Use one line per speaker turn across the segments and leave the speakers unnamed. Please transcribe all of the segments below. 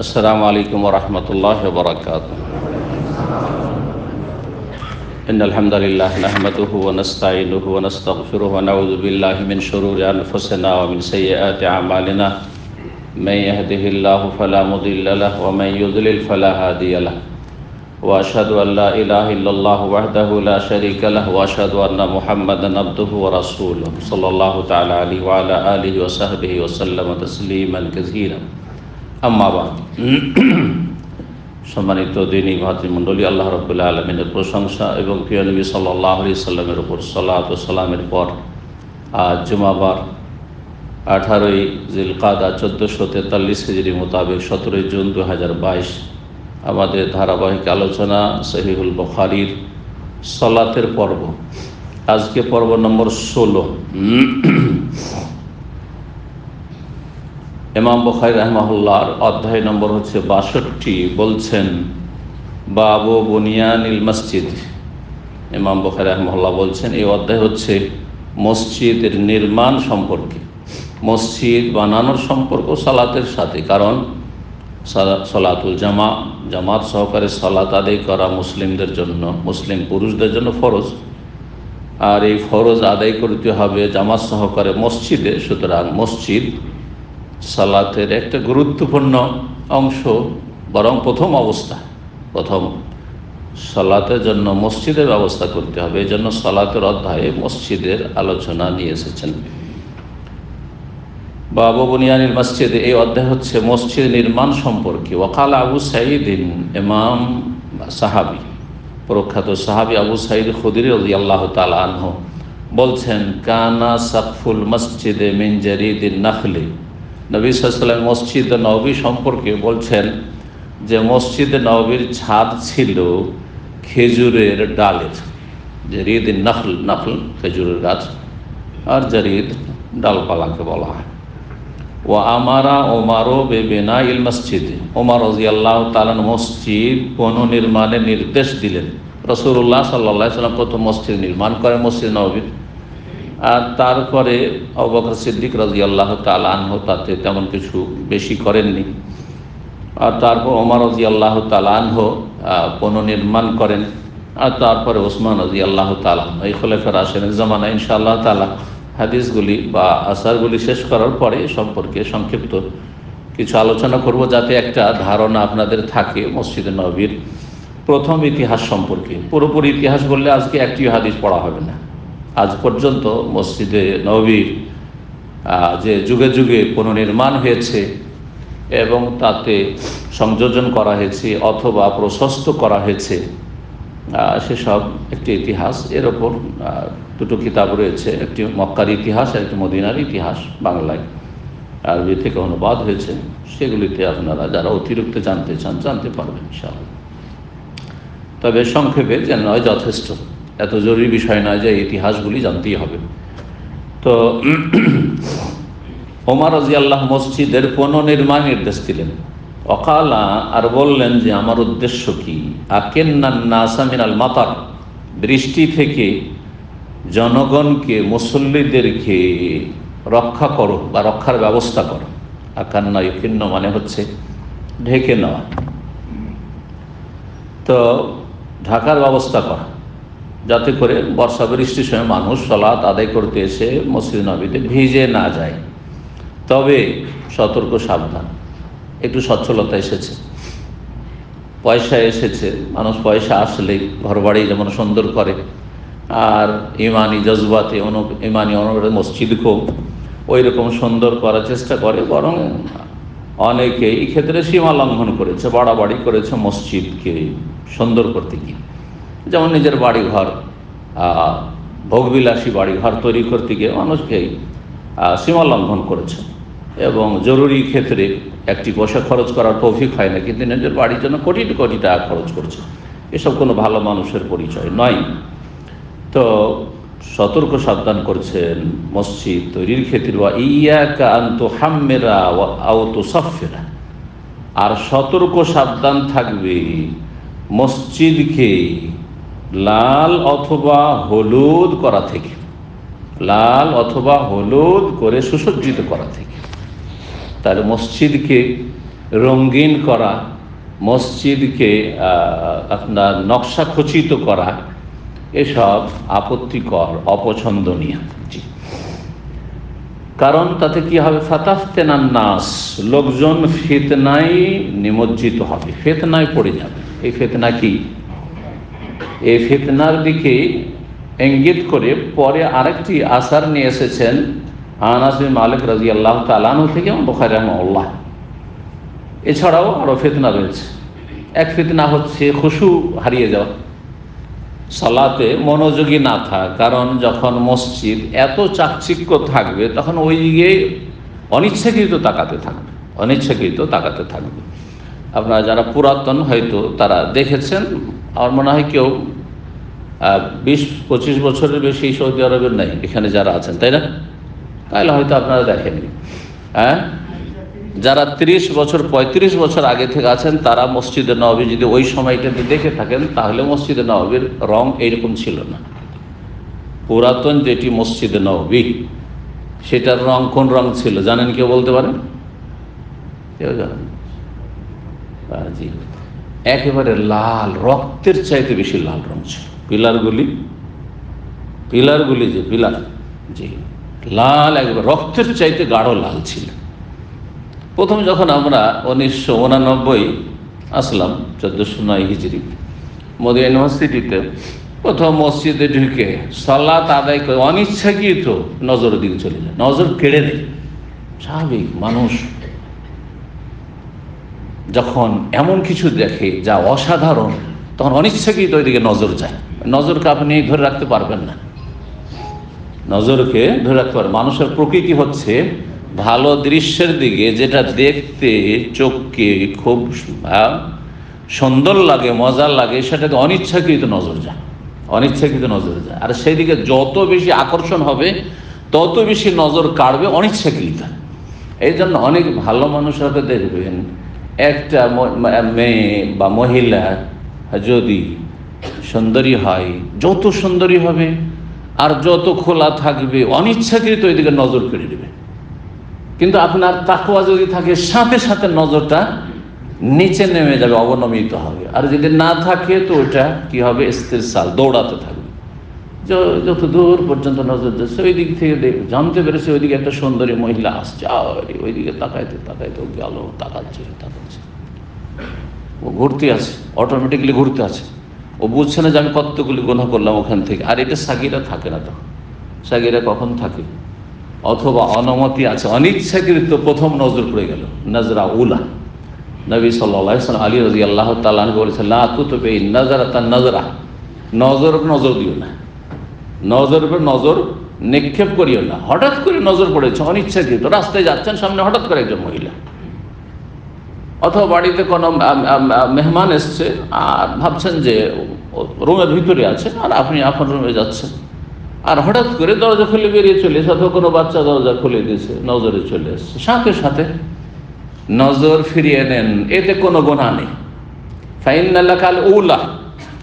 अस्सलामु अलैकुम वरहमतुल्लाहि वबरकातुहू। इन्नल हम्दुलिल्लाह नहमदुहु व नस्तईनुहु व नस्तगफिरुहु व नऊज़ु बिल्लाहि मिन शुरूरि अनफुसिना व मिन सय्यिआति अमालिना। मन यहदिहिल्लाहु फला मुदिल्ल लहु व मन युद्लिल फला हादिय लहु। व अशहदु अल्ला इलाहा इल्लल्लाहु वहदहु ला शरीका लहु व अशहदु अन्ना मुहम्मदन अब्दुहु व रसूलुहु सल्लल्लाहु तआला अलैहि व अला आलिहि व सहबिहि व सल्लम तस्लीमान कसीरा। আম্মা বাদ। সম্মানিত দিনী ভাতৃমণ্ডলী, আল্লাহ রাব্বুল আলামিনের প্রশংসা এবং প্রিয় নবী সাল্লাল্লাহু আলাইহি সাল্লামের উপর সালাত ও সালামের পর আজ জুমাবার 18ই জিলকাদা 1443 হিজরি মোতাবেক 17 জুন 2022 আমাদের ধারাবাহিক আলোচনা সহিহুল বুখারীর সালাতের পর্ব। আজকে পর্ব নম্বর 16। ইমাম বুখারী রাহিমাহুল্লাহর অধ্যায় নম্বর হচ্ছে 62। বলছেন বাবু বুনিয়ানিল মসজিদ। ইমাম বুখারী রাহিমাহুল্লাহ বলছেন এই অধ্যায় হচ্ছে মসজিদের নির্মাণ সম্পর্কে, মসজিদ বানানোর সম্পর্ক সালাতের সাথে। কারণ সালাতুল জামাত সহকারে সালাত আদায় করা মুসলিমদের জন্য, মুসলিম পুরুষদের জন্য ফরজ, আর এই ফরজ আদায় করতে হবে জামাত সহকারে মসজিদে। সুতরাং মসজিদ সালাতের একটা গুরুত্বপূর্ণ অংশ, বরং প্রথম সালাতের জন্য মসজিদের ব্যবস্থা করতে হবে। এই জন্য সালাতের অধ্যায়ে মসজিদের আলোচনা নিয়ে এসেছেন। বাবু বুনিয়ানিল মসজিদ, এই অধ্যায় হচ্ছে মসজিদ নির্মাণ সম্পর্কে। ওয়াকাল আবু সাঈদিন, ইমাম সাহাবী, প্রখ্যাত সাহাবী আবু সাঈদ খুদরি রাদিয়াল্লাহু তাআলা আনহু বলছেন কানা সাকফুল মসজিদে মিন জারিদিন নাখলি। নবী সাল্লাল্লাহু আলাইহি ওয়াসাল্লাম মসজিদ নববী সম্পর্কে বলছেন যে মসজিদ নববীর ছাদ ছিল খেজুরের ডালের। জারিদিন নাখল খেজুরের গাছ, আর জারিদ ডালপালাকে বলা হয়। ও আমারা ওমারও বেবিনাইল মসজিদ, ওমর রাদিয়াল্লাহু তাআলা মসজিদ পুনর্নির্মাণের নির্দেশ দিলেন। রাসূলুল্লাহ সাল্লাল্লাহু আলাইহি ওয়াসাল্লাম প্রথম মসজিদ নির্মাণ করেন মসজিদ নববীর, আর তারপরে আবু বকর সিদ্দিক রাদিয়াল্লাহু তাআলা আনহু তাতে তেমন কিছু বেশি করেননি। আর তারপর ওমর রাদিয়াল্লাহু তাআলা আনহু পুনর্নির্মাণ করেন, আর তারপরে ওসমান রাদিয়াল্লাহু তাআলা। এই খোলাফায়ে রাশিদিনের জামানায় ইনশাআল্লাহ তাআলা হাদিসগুলি বা আসারগুলি শেষ করার পরে সম্পর্কে সংক্ষিপ্ত কিছু আলোচনা করব, যাতে একটা ধারণা আপনাদের থাকে মসজিদে নববীর প্রথম ইতিহাস সম্পর্কে। পুরোপুরি ইতিহাস বললে আজকে একটি হাদিস পড়া হবে না। আজ পর্যন্ত মসজিদে নববীর যে যুগে যুগে পুনর্নির্মাণ হয়েছে এবং তাতে সংযোজন করা হয়েছে অথবা প্রশস্ত করা হয়েছে, সেসব একটি ইতিহাস। এর ওপর দুটো কিতাব রয়েছে, একটি মক্কার ইতিহাস আর একটি মদিনার ইতিহাস, বাংলায় আরবি থেকে অনুবাদ হয়েছে। সেগুলিতে আপনারা যারা অতিরিক্ত জানতে চান জানতে পারবেন ইনশাআল্লাহ। তবে সংক্ষেপে যেন নয় যথেষ্ট, এত জরুরি বিষয় নয় যে ইতিহাসগুলি জানতেই হবে। তো ওমর রাদিয়াল্লাহু মসজিদের পুনর্নির্মাণ নির্দেশ দিলেন। ওয়াকালা, আর বললেন যে আমার উদ্দেশ্য কি, আকিন্নান নাসা মিনাল মাতার, বৃষ্টি থেকে জনগণকে, মুসল্লিদেরকে রক্ষা করো বা রক্ষার ব্যবস্থা করো। আকান্না ইউকিন্ন মানে হচ্ছে ঢেকে নেওয়া, তো ঢাকার ব্যবস্থা করা, যাতে করে বর্ষা বৃষ্টির সময় মানুষ সালাত আদায় করতে এসে মসজিদ নববীতে ভিজে না যায়। তবে সতর্ক সাবধান, একটু সচ্ছলতা এসেছে, পয়সা এসেছে, মানুষ পয়সা আসলেই ঘরবাড়ি যেমন সুন্দর করে, আর ইমানি জজবাতে ইমানি অনুরাগে মসজিদকেও ওই রকম সুন্দর করার চেষ্টা করে। বরং অনেকে এই ক্ষেত্রে সীমা লঙ্ঘন করেছে, বাড়াবাড়ি করেছে মসজিদকে সুন্দর করতে গিয়ে। যেমন নিজের বাড়িঘর, ভোগবিলাসী বাড়িঘর তৈরি করতে গিয়ে মানুষকে সীমা লঙ্ঘন করেছে, এবং জরুরি ক্ষেত্রে একটি পয়সা খরচ করার তৌফিক হয় না, কিন্তু নিজের বাড়ির জন্য কোটি কোটি টাকা খরচ করছে। এসব কোনো ভালো মানুষের পরিচয় নয়। তো সতর্ক সাবধান করছেন মসজিদ তৈরির ক্ষেত্রে। ওয়া ইয়াকা আন তুহাম্মিরা ওয়া আও তুসাফফিরা, আর সতর্ক সাবধান থাকবে মসজিদকে লাল অথবা হলুদ করা থেকে, লাল অথবা হলুদ করে সুসজ্জিত করা থেকে। তাহলে মসজিদকে রঙিন করা, মসজিদকে আপনার নকশা খচিত করা, এসব আপত্তিকর, অপছন্দনীয়। জি, কারণ তাতে কি হবে? ফাতাফতেনান নাস, লোকজন ফিতনায় নিমজ্জিত হবে, ফিতনায় পড়ে যাবে। এই ফিতনা কি? এই ফিতনার দিকে ইঙ্গিত করে পরে আরেকটি আসার নিয়ে এসেছেন আনাস বিন মালিক রাদিয়াল্লাহু তাআলা আনহু থেকে এবং বুখারী রাহিমাহুল্লাহ। এছাড়াও আরো ফিতনা রয়েছে। এক ফিতনা হচ্ছে খুশু হারিয়ে যাওয়া, সালাতে মনোযোগী না থাকা। কারণ যখন মসজিদ এত চাকচিক্য থাকবে তখন ওই দিকে অনিচ্ছাকৃত তাকাতে থাকবে, অনিচ্ছাকৃত তাকাতে থাকবে। আপনারা যারা পুরাতন হয়তো তারা দেখেছেন, আমার মনে হয় কেউ 20-25 বছরের বেশি সৌদি আরবের নাই এখানে যারা আছেন, তাই না? তাহলে হয়তো আপনারা দেখেননি। হ্যাঁ, যারা 30 বছর 35 বছর আগে থেকে আছেন তারা মসজিদে নববী যদি ওই সময়টাতে দেখে থাকেন, তাহলে মসজিদে নববীর রং এইরকম ছিল না। পুরাতন যেটি মসজিদে নববী, সেটার রং কোন রং ছিল জানেন? কেউ বলতে পারেন? কেউ জানেন? জি, একেবারে লাল, রক্তের চাইতে বেশি লাল রং ছিল। পিলারগুলি যে পিলার, জি, লাল, একবার রক্তের চাইতে গাঢ় লাল ছিল। প্রথম যখন আমরা 1989 আসলাম, 1409 হিজরি, মদিনা ইউনিভার্সিটিতে প্রথম মসজিদে ঢুকে সালাত আদায় করে অনিচ্ছাকৃত নজর দিকে চলে যায়, নজর কেড়ে নেয়। স্বাভাবিক মানুষ যখন এমন কিছু দেখে যা অসাধারণ, তখন অনিচ্ছাকৃত ওইদিকে নজর যায়। নজরকে আপনি ধরে রাখতে পারবেন না, নজরকে ধরে রাখতে পারবেন। মানুষের প্রকৃতি হচ্ছে ভালো দৃশ্যের দিকে, যেটা দেখতে চোখকে খুব সুন্দর লাগে, মজা লাগে, সেটাতে অনিচ্ছাকৃত নজর যায়, অনিচ্ছাকৃত নজর যায়। আর সেই দিকে যত বেশি আকর্ষণ হবে তত বেশি নজর কাড়বে অনিচ্ছাকৃত। এই জন্য অনেক ভালো মানুষরা দেখবেন, একটা মেয়ে বা মহিলা যদি সুন্দরী হয়, যত সুন্দরী হবে আর যত খোলা থাকবে, অনিচ্ছাকৃত ওইদিকে নজর কেড়ে দেবে। কিন্তু আপনার তাকওয়া যদি থাকে, সাথে সাথে নজরটা নিচে নেমে যাবে, অবনমিত হবে। আর যদি না থাকে তো ওটা কি হবে? ইস্তিরসাল, দৌড়াতে থাকবে। যত দূর পর্যন্ত নজর যাচ্ছে ওই দিক থেকে জানতে পেরেছে ওইদিকে একটা সুন্দরী মহিলা আসছে, ওইদিকে তাকাইতে তাকাইতে গেল, তাকাচ্ছে, ও ঘুরতে আছে, অটোমেটিকলি ঘুরতে আছে। ও বুঝছে না যে আমি কতগুলি গুনাহ করলাম ওখান থেকে। আর এটা সাগিরা থাকে না, তখন সাগিরা কখন থাকে? অথবা অনুমতি আছে, অনিচ্ছাকৃত প্রথম নজর পড়ে গেল, নজরা উলা। নবী সাল্লাল্লাহু আলাইহি ওয়াসাল্লাম আলী রাদিয়াল্লাহু তাআলা আনহু বলেছেন, লা তুতবি নজরাতান নজরা, নজর নজর দিও না, নজর উপর নজর নিক্ষেপ করিও না। হঠাৎ করে নজর পড়েছে অনিচ্ছাকৃত, রাস্তায় যাচ্ছেন, সামনে হঠাৎ করে একজন মহিলা, অথবা বাড়িতে কোনো মেহমান এসছে আর ভাবছেন যে রুমের ভিতরে আছে, আর আপনি আপনার রুমে যাচ্ছেন, আর হঠাৎ করে দরজা খুলে বেরিয়ে চলে এসে, অথবা কোনো বাচ্চা দরজা খুলে দিয়েছে, নজরে চলে এসছে, সাথে সাথে নজর ফিরিয়ে নেন, এতে কোনো গুনাহ নেই। ফাইনাল উলা,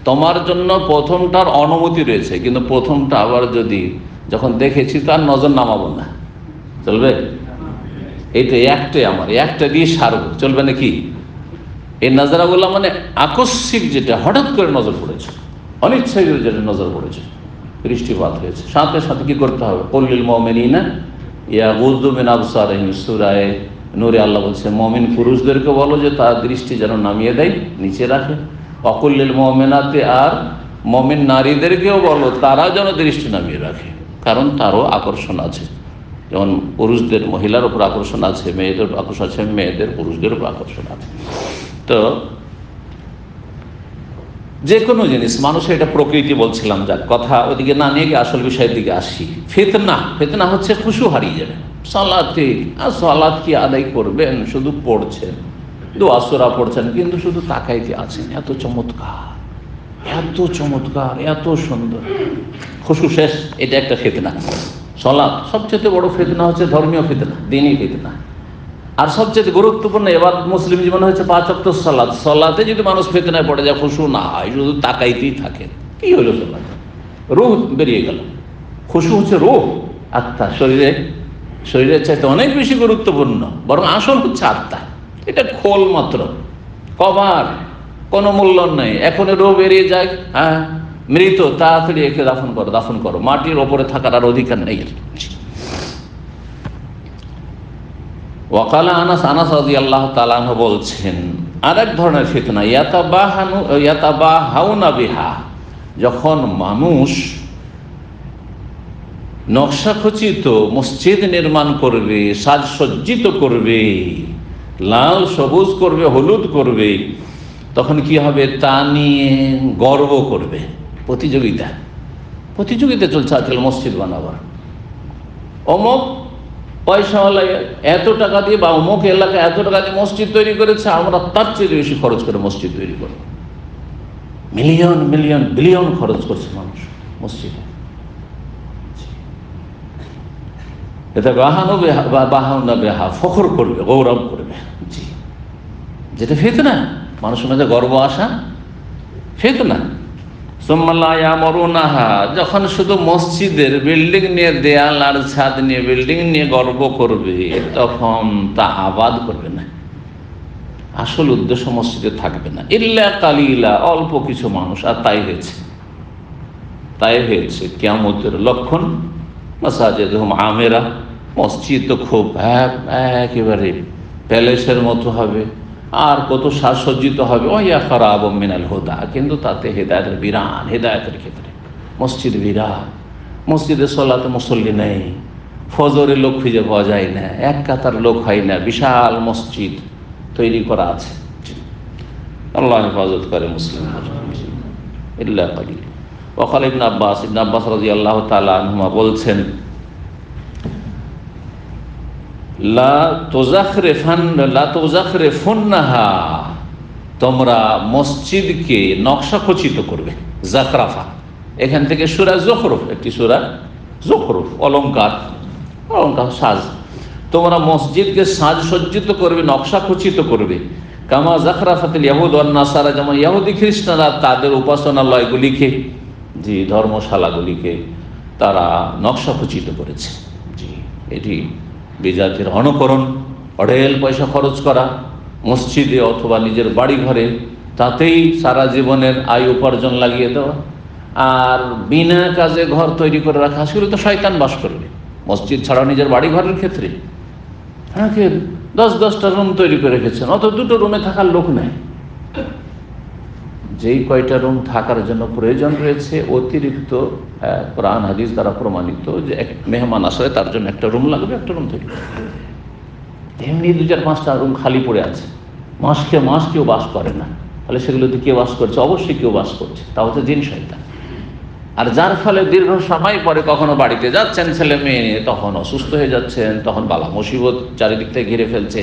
তোমার জন্য প্রথমটার অনুমতি রয়েছে, কিন্তু প্রথমটা আবার যদি যখন দেখেছি তার নজর নামাবো না, চলবে? এইটা একটাই, আমার একটা দিয়ে সারব, চলবে নাকি? এই নজরাগুলো মানে আকস্মিক, যেটা হঠাৎ করে নজর পড়েছে, অনিচ্ছাকৃত যেটা নজর পড়েছে, দৃষ্টিপাত হয়েছে, সাথে সাথে কি করতে হবে? কুল্লিল মুমিনিনা ইয়াগুযু মিন আবসারিহিম, সূরা নূরে আল্লাহ বলছে, মুমিন পুরুষদেরকে বলো যে তার দৃষ্টি যেন নামিয়ে দেয়, নিচে রাখে। অকুল্লিল মুমিনাতি, আর মুমিন নারীদেরকেও বলো তারা যেন দৃষ্টি নামিয়ে রাখে, কারণ তারও আকর্ষণ আছে। যেমন পুরুষদের মহিলার উপর আকর্ষণ আছে, মেয়েদের আকর্ষণ আছে, মেয়েদের পুরুষদের উপর আকর্ষণ আছে। তো যে কোনো জিনিস মানুষের এটা প্রকৃতি বলছিলাম, যার কথা ওইদিকে না নিয়ে গিয়ে আসল বিষয়ের দিকে আসি। ফিতনা হচ্ছে খুশু হারিয়ে যাবে সালাতে। আর সালাত কি আদায় করবেন? শুধু পড়ছেন, দোয়া সূরা পড়ছেন, কিন্তু শুধু তাকাইতে আছেন, এত চমৎকার, এত চমৎকার, এত সুন্দর, খুশু শেষ। এটা একটা ফিতনা। সালাত সবচেয়ে বড় ফিতনা হচ্ছে ধর্মীয় ফিতনা, দ্বীনি ফিতনা। আর সবচেয়ে গুরুত্বপূর্ণ এবার মুসলিম জীবনে হচ্ছে 5 ওয়াক্ত সালাত। সালাতে যদি মানুষ ফিতনায় পড়ে যায়, খুশু না হয়, শুধু তাকাইতেই থাকে, কি হলো? সালাত রূহ বেরিয়ে গেল। খুশু হচ্ছে রূহ, আত্মা, শরীরের চাইতে অনেক বেশি গুরুত্বপূর্ণ, বরং আসল হচ্ছে আত্মা। এটা খোল মাত্র, কভার, কোনো মূল্য নেই। এখন রোগ বেরিয়ে যায়, হ্যাঁ, মৃত, তাড়াতাড়ি একে দাফন করো, মাটির ওপরে থাকার আর অধিকার নেই। ওয়াকালা আনাস রাদিয়াল্লাহু তাআলা আনহু বলছেন, আরেক ধরনের ফিতনা, ইয়াতাবাহাউনা বিহা, যখন মানুষ নকশাখচিত মসজিদ নির্মাণ করবে, সাজসজ্জিত করবে, লাল সবুজ করবে, হলুদ করবে, তখন কি হবে? তা নিয়ে গর্ব করবে। প্রতিযোগিতা চলছে আজকাল মসজিদ বানাবার। অমুক পয়সাওয়ালা এত টাকা দিয়ে বা অমুক এলাকায় এত টাকা দিয়ে মসজিদ তৈরি করেছে, আমরা তার চেয়ে বেশি খরচ করে মসজিদ তৈরি করব। মিলিয়ন মিলিয়ন বিলিয়ন খরচ করছে মানুষ মসজিদে। এটা বাহাউনা বেহা, ফখর করবে, গৌরব করবে। জি, যেটা ফিতনা, মানুষের মধ্যে গর্ব আসা ফিতনা। যখন শুধু মসজিদের বিল্ডিং নিয়ে, দেয়াল আর ছাদ নিয়ে, বিল্ডিং নিয়ে গর্ব করবে, তখন তা আবাদ করবে না, আসল উদ্দেশ্য মসজিদে থাকবে না। ইল্লা কালিলা, অল্প কিছু মানুষ। আর তাই হয়েছে কিয়ামতের লক্ষণ। মাসাজিদুহুম আমেরা, মসজিদ তো খুব একেবারে প্যালেসের মতো হবে, আর কত সাজসজ্জিত হবে। ওয়া খারাব মিনাল হুদা, কিন্তু তাতে হেদায়েতের বিরান, হেদায়েতের ক্ষেত্রে মসজিদ বিরান। মসজিদে সলাতে মুসল্লি নেই, ফজরে লোক খুঁজে পাওয়া যায় না, এক কাতার লোক হয় না, বিশাল মসজিদ তৈরি করা আছে। আল্লাহ হেফাজত করে মুসলিম। ইল্লা কালিল। ওয়াকাল ইবনে আব্বাস রাদিয়াল্লাহু তাআলা আনহুমা বলছেন, লা তুযাখরিফুন্নাহা, তোমরা মসজিদকে নকশা খচিত করবে। জাখরাফা, এখান থেকে সূরা যুখরুফ, একটি সূরা যুখরুফ, অলংকার সাজ। তোমরা মসজিদকে সাজসজ্জিত করবে, নকশা খচিত করবে। কামা জাখরাফাতিল ইয়াহুদ ওয়ান নাসারা, যেমন ইহুদি খ্রিস্টানরা তাদের উপাসনালয়গুলিকে, জি, ধর্মশালাগুলিকে তারা নকশা খচিত করেছে। জি, এটি বিজাতির অনুকরণ, অঢেল পয়সা খরচ করা মসজিদে অথবা নিজের বাড়ি ঘরে, তাতেই সারা জীবনের আয় উপার্জন লাগিয়ে দেওয়া, আর বিনা কাজে ঘর তৈরি করে রাখা। সেগুলো তো শয়তান বাস করবে মসজিদ ছাড়াও নিজের বাড়ি ঘরের ক্ষেত্রে। হ্যাঁ, 10-10টা রুম তৈরি করে রেখেছেন, অত দুটো রুমে থাকার লোক নেই। যেই কয়টা রুম থাকার জন্য প্রয়োজন রয়েছে, অতিরিক্ত কোরআন হাদিস দ্বারা প্রমাণিত যে এক মেহমান আসলে তার জন্য একটা রুম লাগবে, একটা রুম তৈরি করবে। এমনি 2-4-5টা রুম খালি পড়ে আছে, মাস কেউ বাস করে না। তাহলে সেগুলোতে কেউ বাস করছে? অবশ্যই কেউ বাস করছে, তা হচ্ছে জিন শয়তান। আর যার ফলে দীর্ঘ সময় পরে কখনো বাড়িতে যাচ্ছেন ছেলে মেয়ে, তখন অসুস্থ হয়ে যাচ্ছেন, তখন বালা মুসিবত চারিদিক থেকে ঘিরে ফেলছে,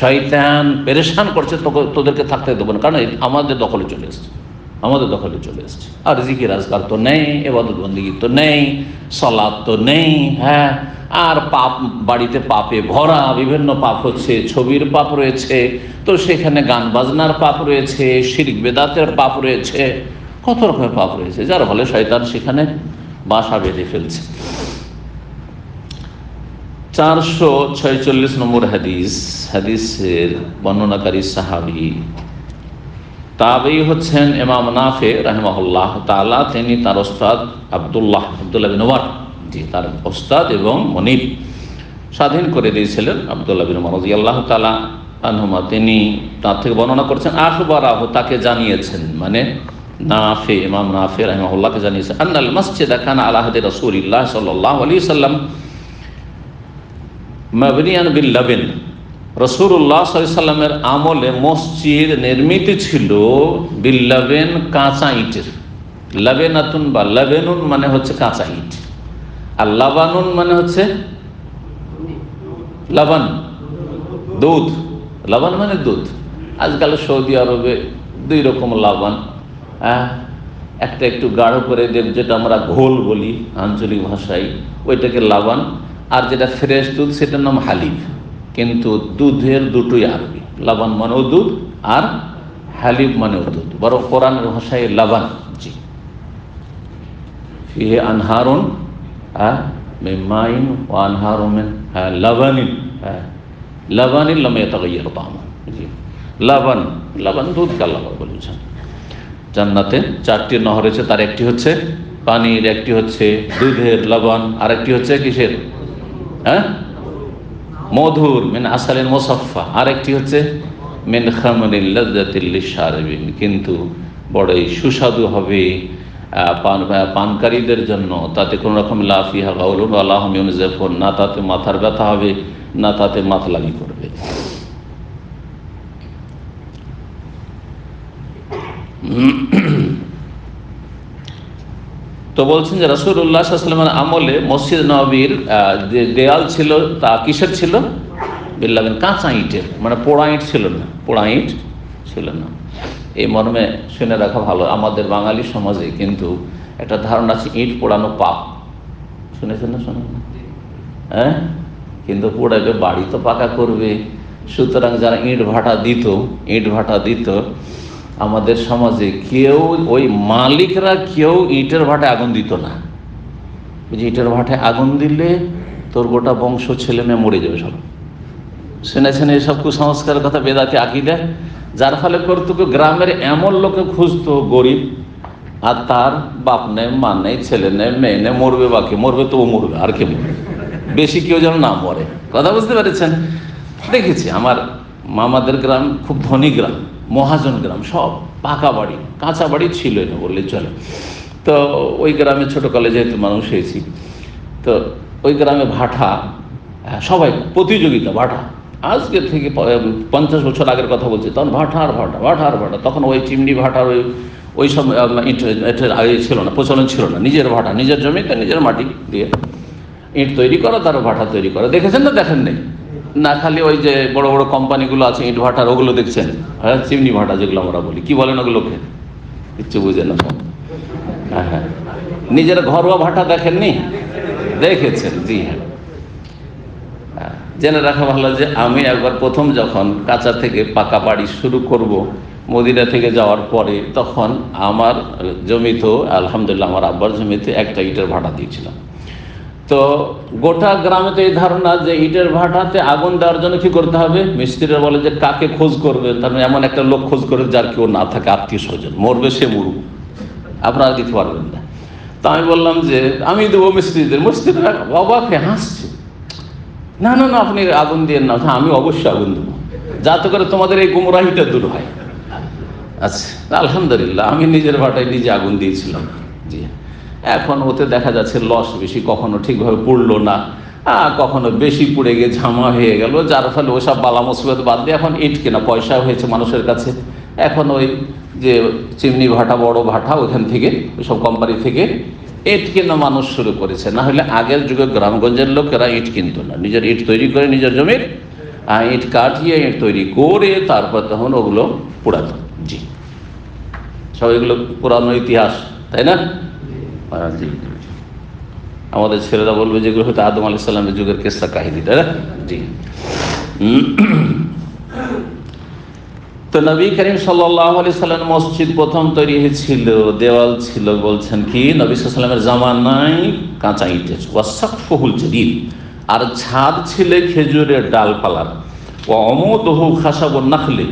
শয়তান পেরেশান করছে, তোদেরকে থাকতে দেবো না, কারণ আমাদের দখলে চলে এসছে। আর জিকির আজকার তো নেই, ইবাদত বন্দেগী তো নেই, সালাত তো নেই। হ্যাঁ, আর পাপ, বাড়িতে পাপে ভরা, বিভিন্ন পাপ হচ্ছে, ছবির পাপ রয়েছে, তো সেখানে গান বাজনার পাপ রয়েছে, শিরক বেদাতের পাপ রয়েছে, কত রকমের পাপ রয়েছে, যার ফলে শয়তান সেখানে বাসা বেঁধে ফেলছে। 446 নম্বর হাদিসের বর্ণনাকারী সাহাবী তাবেঈ হচ্ছেন ইমাম নাফি রাহিমাহুল্লাহ তাআলা। তিনি তার ওস্তাদ আব্দুল্লাহ বিন উমর, জি, তার ওস্তাদ এবং মনিব স্বাধীন করে দিয়েছিলেন আব্দুল্লাহ বিন উমর রাদিয়াল্লাহু তাআলা আনহুমা। তিনি তার থেকে বর্ণনা করছেন, আখবারাহু, তাকে জানিয়েছেন, মানে নাফি, ইমাম নাফি রাহিমাহুল্লাহকে জানিয়েছেন, আন্নাল মসজিদা কানা আলা হাদি রাসূলিল্লাহ সাল্লাল্লাহু আলাইহি ওয়াসাল্লাম মাবনিয়ান বিল লাবিন। রাসূলুল্লাহ সাল্লাল্লাহু আলাইহি ওয়াসাল্লামের আমলে মসজিদ নির্মিত ছিল বিল লাবিন, কাঁচা ইটের। লাবেনাতুন বা লাবেনুন মানে হচ্ছে কাঁচা ইট, আর লাবানুন মানে হচ্ছে লাবান, দুধ। লাবান মানে দুধ। আজকাল সৌদি আরবে 2 রকম লাবান, হ্যাঁ, একটা একটু গাঢ় করে যেটা আমরা ঘোল বলি আঞ্চলিক ভাষায়, ওইটাকে লাবান, আর যেটা ফ্রেশ দুধ সেটার নাম হালিব। কিন্তু দুধের দুটোই আরবি, লাবান মানেও দুধ আর হালিব মানেও দুধ, বড় কোরআনের ভাষায় লাবান। জি, ফিহে আনহারুন মিন মাইন ওয়া আনহারুন মিন লাবানিন, লাবানিন লাম ইয়াতাগায়্যার তা'আমুহু। জি, লাবান, লাবান দুধ কালাবা বলেছেন। জান্নাতে 4টি নহর রয়েছে, তার একটি হচ্ছে পানির, একটি হচ্ছে দুধের লবণ, আর একটি হচ্ছে কিসের, হ্যাঁ, মধুর, মিন আসালিন মুসাফফা, আর একটি হচ্ছে মিন খামরিন লাযযাতিল লিশারিবিন, কিন্তু বড়ই সুস্বাদু হবে পানকারীদের জন্য, তাতে কোনো রকম লা ফিহা গাউলুন ওয়ালা হুম ইউনজাফুন, না তাতে মাথার ব্যথা হবে, না তাতে মাতলামি করবে। তো বলছেন যে রাসূলুল্লাহ সাল্লাল্লাহু আলাইহি ওয়াসাল্লামের আমলে মসজিদ নববীর যে দেয়াল ছিল তা কিসের ছিল? বিল্লাবিন, কাঁচা ইটের, মানে পোড়া ইট ছিল না, পোড়া ইট ছিল না। এই মর্মে শুনে রাখা ভালো, আমাদের বাঙালি সমাজে কিন্তু একটা ধারণা আছে ইট পোড়ানো পাপ। শুনেছেন না? শোনেন না? হ্যাঁ, কিন্তু পোড়াবে বাড়ি তো পাকা করবে। সুতরাং যারা ইট ভাটা দিত আমাদের সমাজে, কেউ ওই মালিকরা কেউ ইটের ভাটায় আগুন দিত না। যে ইটের ভাটায় আগুন দিলে তোর গোটা বংশ ছেলে মেয়ে মরে যাবে সব। শুনেছেন এইসব কুসংস্কারের কথা, বেদাতি আকীদা, যার ফলে করতো গ্রামের এমন লোকে খুঁজতো গরিব, আর তার বাপ নেই, মা নেই, ছেলে নেই, মেয়ে নেই, মরবে, বাকি মরবে তো ও মরবে, আর কে মরবে, বেশি কেউ যেন না মরে। কথা বুঝতে পেরেছেন? দেখেছি আমার মামাদের গ্রাম খুব ধনী গ্রাম, মহাজন গ্রাম, সব পাকা বাড়ি, কাঁচা বাড়ি ছিল না বললে চলে। তো ওই গ্রামে ছোটোকালে যেহেতু মানুষ হয়েছি, তো ওই গ্রামে ভাটা, সবাই প্রতিযোগিতা, ভাটা আজকে থেকে 50 বছর আগের কথা বলছি, তখন ভাটা আর ভাটা, তখন ওই চিমনি ভাটার ওই সব আগে ছিল না, প্রচলন ছিল না। নিজের ভাটা, নিজের জমিতে নিজের মাটি দিয়ে ইট তৈরি করা, তার ভাটা তৈরি করা। দেখেছেন না? দেখেন নেই না? খালি ওই যে বড় বড় কোম্পানিগুলো আছে ইট ভাটার, ওগুলো দেখছেন, হ্যাঁ, চিমনি ভাটা যেগুলো আমরা বলি, কি বলেন ওগুলোকে? কিচ্ছু বুঝে না। হ্যাঁ হ্যাঁ, নিজের ঘরোয়া ভাটা দেখেননি? দেখেছেন? জি হ্যাঁ। জেনে রাখা ভালো যে আমি একবার প্রথম যখন কাঁচা থেকে পাকা বাড়ি শুরু করব মদিনা থেকে যাওয়ার পরে, তখন আমার জমিতে, আলহামদুলিল্লাহ আমার আব্বার জমিতে একটা ইটের ভাটা দিয়েছিলাম। তো গোটা গ্রামে তো এই ধারণা যে ইটের ভাটাতে আগুন দেওয়ার জন্য কি করতে হবে, মিস্ত্রিরা বলে যে কাকে খোঁজ করবে, তার মানে এমন একটা লোক খোঁজ করে যার কেউ না থাকে, আত্মীয় স্বজন, মরবে সে মরুক, আপনারা দিতে পারবেন না। তো আমি বললাম যে আমি দেবো মিস্ত্রিদের। মিস্ত্রিরা অবাক হয়ে হাসছে, না না না, আপনি আগুন দিয়ে না। হ্যাঁ, আমি অবশ্যই আগুন দেবো, যাতে করে তোমাদের এই গুমরাহিটা দূর হয়। আচ্ছা, আলহামদুলিল্লাহ আমি নিজের ভাটায় নিজে আগুন দিয়েছিলাম। জি, এখন ওতে দেখা যাচ্ছে লস বেশি, কখনো ঠিকভাবে পুড়লো না, কখনো বেশি পুড়ে গিয়ে ঝামা হয়ে গেল, যার ফলে ওসব বালা মুসিবত বাদ দিয়ে এখন ইট কেনা পয়সা হয়েছে মানুষের কাছে। এখন ওই যে চিমনি ভাটা, বড় ভাটা, ওইখান থেকে, ওইসব কোম্পানি থেকে ইট কেনা মানুষ শুরু করেছে। না হলে আগের যুগে গ্রামগঞ্জের লোকেরা ইট কিনতো না, নিজের ইট তৈরি করে নিজের জমির ইট কাটিয়ে ইট তৈরি করে তারপর তখন ওগুলো পোড়াতো। জি, সব এগুলো পুরানো ইতিহাস, তাই না? জি, আমাদের ছেলেরা বলবে যেগুলো হয়তো আদম আলাইহিস সালামের যুগের কিসসা কাহিনী, তাই না? জি। তো নবী করিম সাল্লাল্লাহু আলাইহি সাল্লাম মসজিদ প্রথম তৈরি হয়েছিল, দেওয়াল ছিল বলছেন কি নবী সাল্লাল্লাহু আলাইহি সাল্লামের জামানায় কাঁচা ইটের, ওয়াসাকফুল জাদীদ, আর ছাদ ছিল খেজুরের ডালপালার, ও আমুদহু খাসাবুন নাখলি,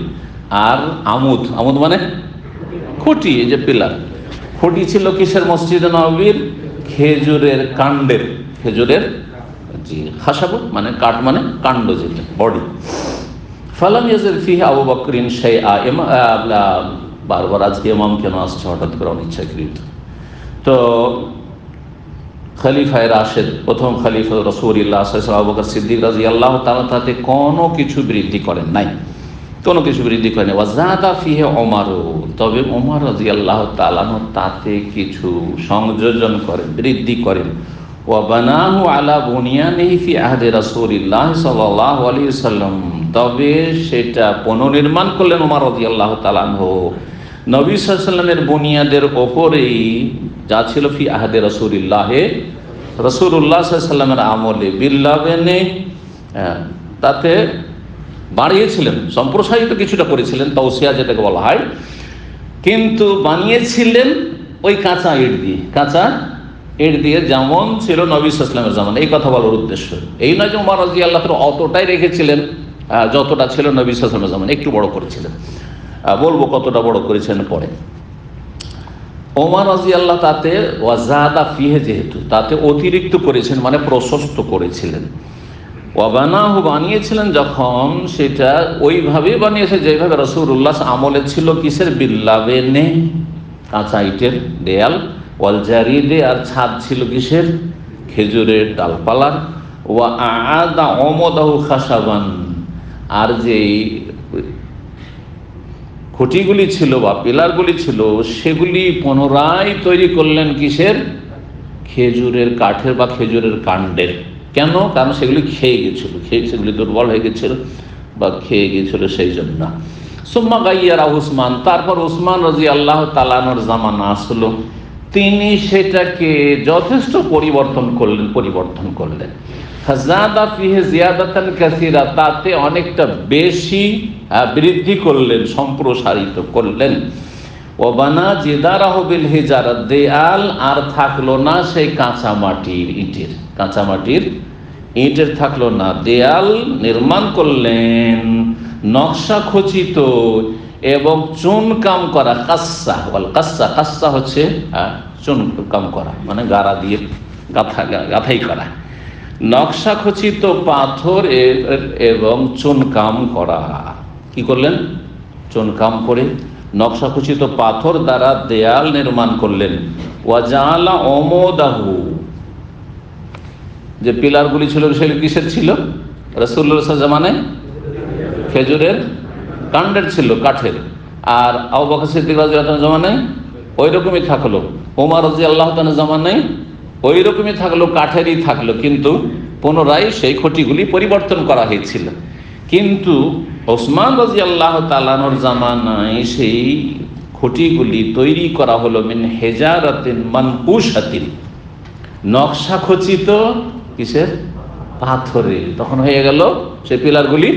আর আমুদ, আমুদ মানে খুঁটি, এই যে পিলার, খুঁটি ছিল কিসের? মসজিদে নববীর খেজুরের কাণ্ডের, খেজুরের, জি, খাসাবু মানে কাঠ, মানে কাণ্ড, যেটা বডি। ফালাম ইয়াজিল ফিহি আবু বকরিন শাইআ, বারবার আজকে ইমাম কেন আসছে হঠাৎ করে অনিচ্ছাকৃত? তো খলিফায়ে রাশেদ, প্রথম খলিফা রাসূলুল্লাহ সাল্লাল্লাহু আলাইহি ওয়াসাল্লাম আবু বকর সিদ্দিক রাদিয়াল্লাহু তাআলা তাতে কোনো কিছু বৃদ্ধি করেন নাই, কোনো কিছু বৃদ্ধি করেন। ওয়াজাদা ফিহি ওমরু, তবে ওমর রাদিয়াল্লাহু তাআলা তাতে কিছু সংযোজন করেন, বৃদ্ধি করেন। ওয়া বানাহু আলা বুনিয়ানিহি ফি আহদি রাসূলিল্লাহ সাল্লাল্লাহু আলাইহি ওয়াসাল্লাম, তবে সেটা পুনর্নির্মাণ করলেন ওমর রাদিয়াল্লাহু তাআলা আনহু নবী সাল্লাল্লাহু আলাইহি ওয়াসাল্লামের বুনিয়াদের ওপরেই, যা ছিল ফি আহদি রাসূলিল্লাহ, রাসূলুল্লাহ সাল্লাল্লাহু আলাইহি ওয়াসাল্লামের আমলে, বিল্লাবেনে, তাতে বাড়িয়েছিলেন, সম্প্রসারিত কিছুটা করেছিলেন, তাওসিয়া যেটাকে বলা হয়, কিন্তু বানিয়েছিলেন ওই কাঁচা ইট দিয়ে, কাঁচা ইট দিয়ে, যেমন ছিল নবী সাল্লাল্লাহু আলাইহি ওয়াসাল্লামের জামানায়। এই কথা বলার উদ্দেশ্য এই নয় যে ওমর রাদিয়াল্লাহু তাআলা অতটাই রেখেছিলেন যতটা ছিল নবী সাল্লাল্লাহু আলাইহি ওয়াসাল্লাম একটু বড় করেছিলেন, বলবো কতটা বড় করেছেন পরে। ওমর রাদিয়াল্লাহু তাতে ওয়াজাদা ফিহে, যেহেতু তাতে অতিরিক্ত করেছেন মানে প্রশস্ত করেছিলেন। ওয়াবানাহু বানিয়েছিলেন যখন, সেটা ওইভাবেই বানিয়েছে যেভাবে রাসূলুল্লাহ আমলে ছিল, কিসের? বিল্লাবেনে, কাঁচা ইটের দেয়াল, ওয়াল জারিদে, আর ছাদ ছিল কিসের? খেজুরের ডালপালার। ওয়া আদা অমদাহু খাসাবান, আর যেই খুঁটিগুলি ছিল বা পিলারগুলি ছিল সেগুলি পুনরায় তৈরি করলেন কিসের? খেজুরের কাঠের বা খেজুরের কাণ্ডের। কেন? কারণ সেগুলি খেয়ে গেছিল, সেগুলি দুর্বল হয়ে গেছিল বা খেয়ে গিয়েছিল, সেই জন্য। সুম্মা গাইয়ারা উসমান, তারপর উসমান রাদিয়াল্লাহু তাআলা আনহুর জামানা আসলো, তিনি সেটাকে যথেষ্ট পরিবর্তন করলেন। ফাজাদা ফিহি জিয়াদাতান কাসীরা, তাতে অনেকটা বেশি বৃদ্ধি করলেন, সম্প্রসারিত করলেন। ওয়াবানা জিদারাহু বিল হিজারা, দেয়াল আর থাকলো না সেই কাঁচামাটির ইটের থাকলো না, দেয়াল নির্মাণ করলেন নকশা খচিত এবং চুনকাম করা। কাস্সা হচ্ছে চুনকাম করা, মানে গাড়া দিয়ে গাঁথাই করা। নকশা খচিত পাথর এবং চুনকাম করা। কি করলেন? চুনকাম করে নকশা খচিত পাথর দ্বারা দেয়াল নির্মাণ করলেন। ওয়াজালা অমদাহু, যে পিলারগুলি ছিল সেগুলি কিসের ছিল? রাসূলুল্লাহ জামানায় খেজুরের কাণ্ডের ছিল, কাঠের। আর আবু বকর সিদ্দিক রাদিয়াল্লাহু আনহু জামানায় ওই রকমই থাকলো, ওমর রাদিয়াল্লাহু তাআলা জামানায় ওই রকমই থাকলো, কাঠেরই থাকলো, কিন্তু পুনরায় সেই খুঁটিগুলি পরিবর্তন করা হয়েছিল। কিন্তু ওসমান রাদিয়াল্লাহু তাআলা আনহুর জামানায় সেই খুঁটিগুলি তৈরি করা হলো মিন হিজারাতিন মানকুশাতিন, নকশা খচিত কিসের? পাথরে। তখন হয়ে গেল সেই পিলারগুলি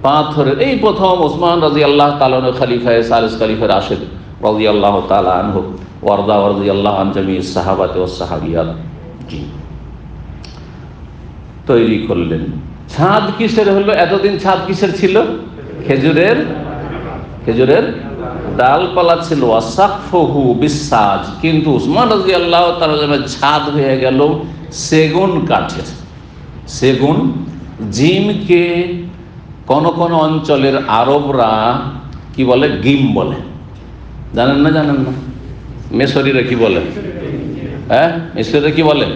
পাথরের। এই প্রথম ওসমান রাদিয়াল্লাহু তাআলা আনহু খলিফায়ে সালিস, খলিফা রাশিদ রাদিয়াল্লাহু তাআলা আনহু ওয়ারদা রাদিয়াল্লাহু আন জামিউস সাহাবাতি ওয়াস সাহাবিয়াত তৈরি করলেন। ছাদ কিসের হলো? এতদিন ছাদ কিসের ছিল? খেজুরের ডালপালা ছিল। ওয়াসাকফুহু বিসাজ, কিন্তু উসমান রাদিয়াল্লাহু তাআলা ছাদ হয়ে গেল সেগুন কাঠের। সেগুন, জিমকে কোন কোন অঞ্চলের আরবরা কি বলে? গিম বলে। জানেন না? মেসরিরা কি বলে? মেসরিরা কি বলে?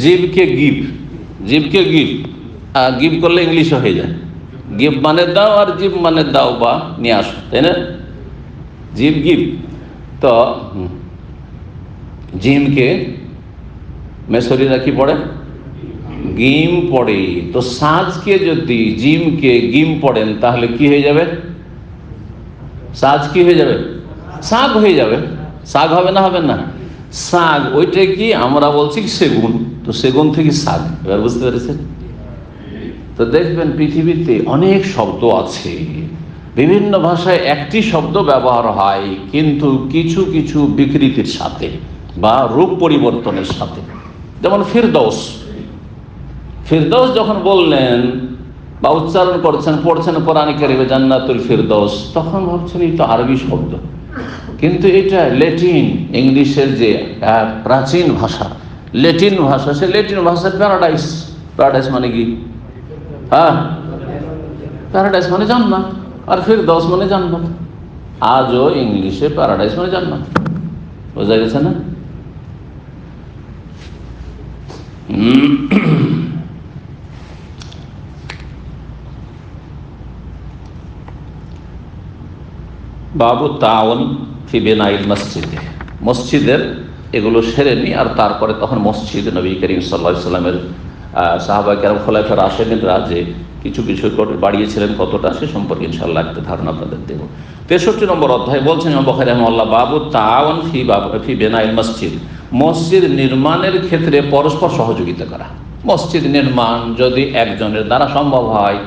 জিবকে গিভ করলে ইংলিশে হয়ে যায়। গিভ মানে দাও, আর জিব মানে দাও বা নিয়ে আসো, তাই না? গিভ। তো জিমকে মেসরিরা কি পড়ে? গিম পড়ে। তো সাজকে যদি জিমকে গিম পড়েন তাহলে কি হয়ে যাবে? সাজ কি হয়ে যাবে? শাক হয়ে যাবে। শাক হবে না? হবে না? শাক, ওইটা কি আমরা বলছি সেগুন, তো সেগুন থেকে শাক। এবার বুঝতে পেরেছেন? তো দেখবেন পৃথিবীতে অনেক শব্দ আছে, বিভিন্ন ভাষায় একটি শব্দ ব্যবহার হয়, কিন্তু কিছু কিছু বিকৃতির সাথে বা রূপ পরিবর্তনের সাথে। যেমন ফিরদৌস যখন বললেন বা উচ্চারণ করছেন, পড়ছেন কোরআন কারিমে জান্নাতুল ফিরদৌস, তখন ভাবছেন এই তো আরবি শব্দ, কিন্তু এটা ল্যাটিন, ইংলিশের যে প্রাচীন ভাষা, ল্যাটিন ভাষা, সে ল্যাটিন ভাষার প্যারাডাইস মানে কি? প্যারাডাইস মানে জান্নাত, আর ফিরদৌস মানে জান্নাত। আজও ইংলিশে প্যারাডাইস মানে জান্নাত। বোঝা গেছে না? বাবু তাওন ফি বিনাইল মসজিদে, মসজিদের এগুলো সেরেনি, আর তারপরে তখন মসজিদ নবী করিম সাল্লাল্লাহু আলাইহি ওয়াসাল্লামের সাহাবা কেরাম খোলাফা রাশিদিনরা যে কিছু কিছু করে বাড়িয়েছিলেন, কতটা সে সম্পর্কে ইনশাআল্লাহ একটা ধারণা আপনাদের দেব। 63 নম্বর অধ্যায় বলছেন ইমাম বুখারী রাহিমাহুল্লাহ, বাবু তাওন ফি বিনাইল মসজিদ, মসজিদ নির্মাণের ক্ষেত্রে পরস্পর সহযোগিতা করা। মসজিদ নির্মাণ যদি একজনের দ্বারা সম্ভব হয়,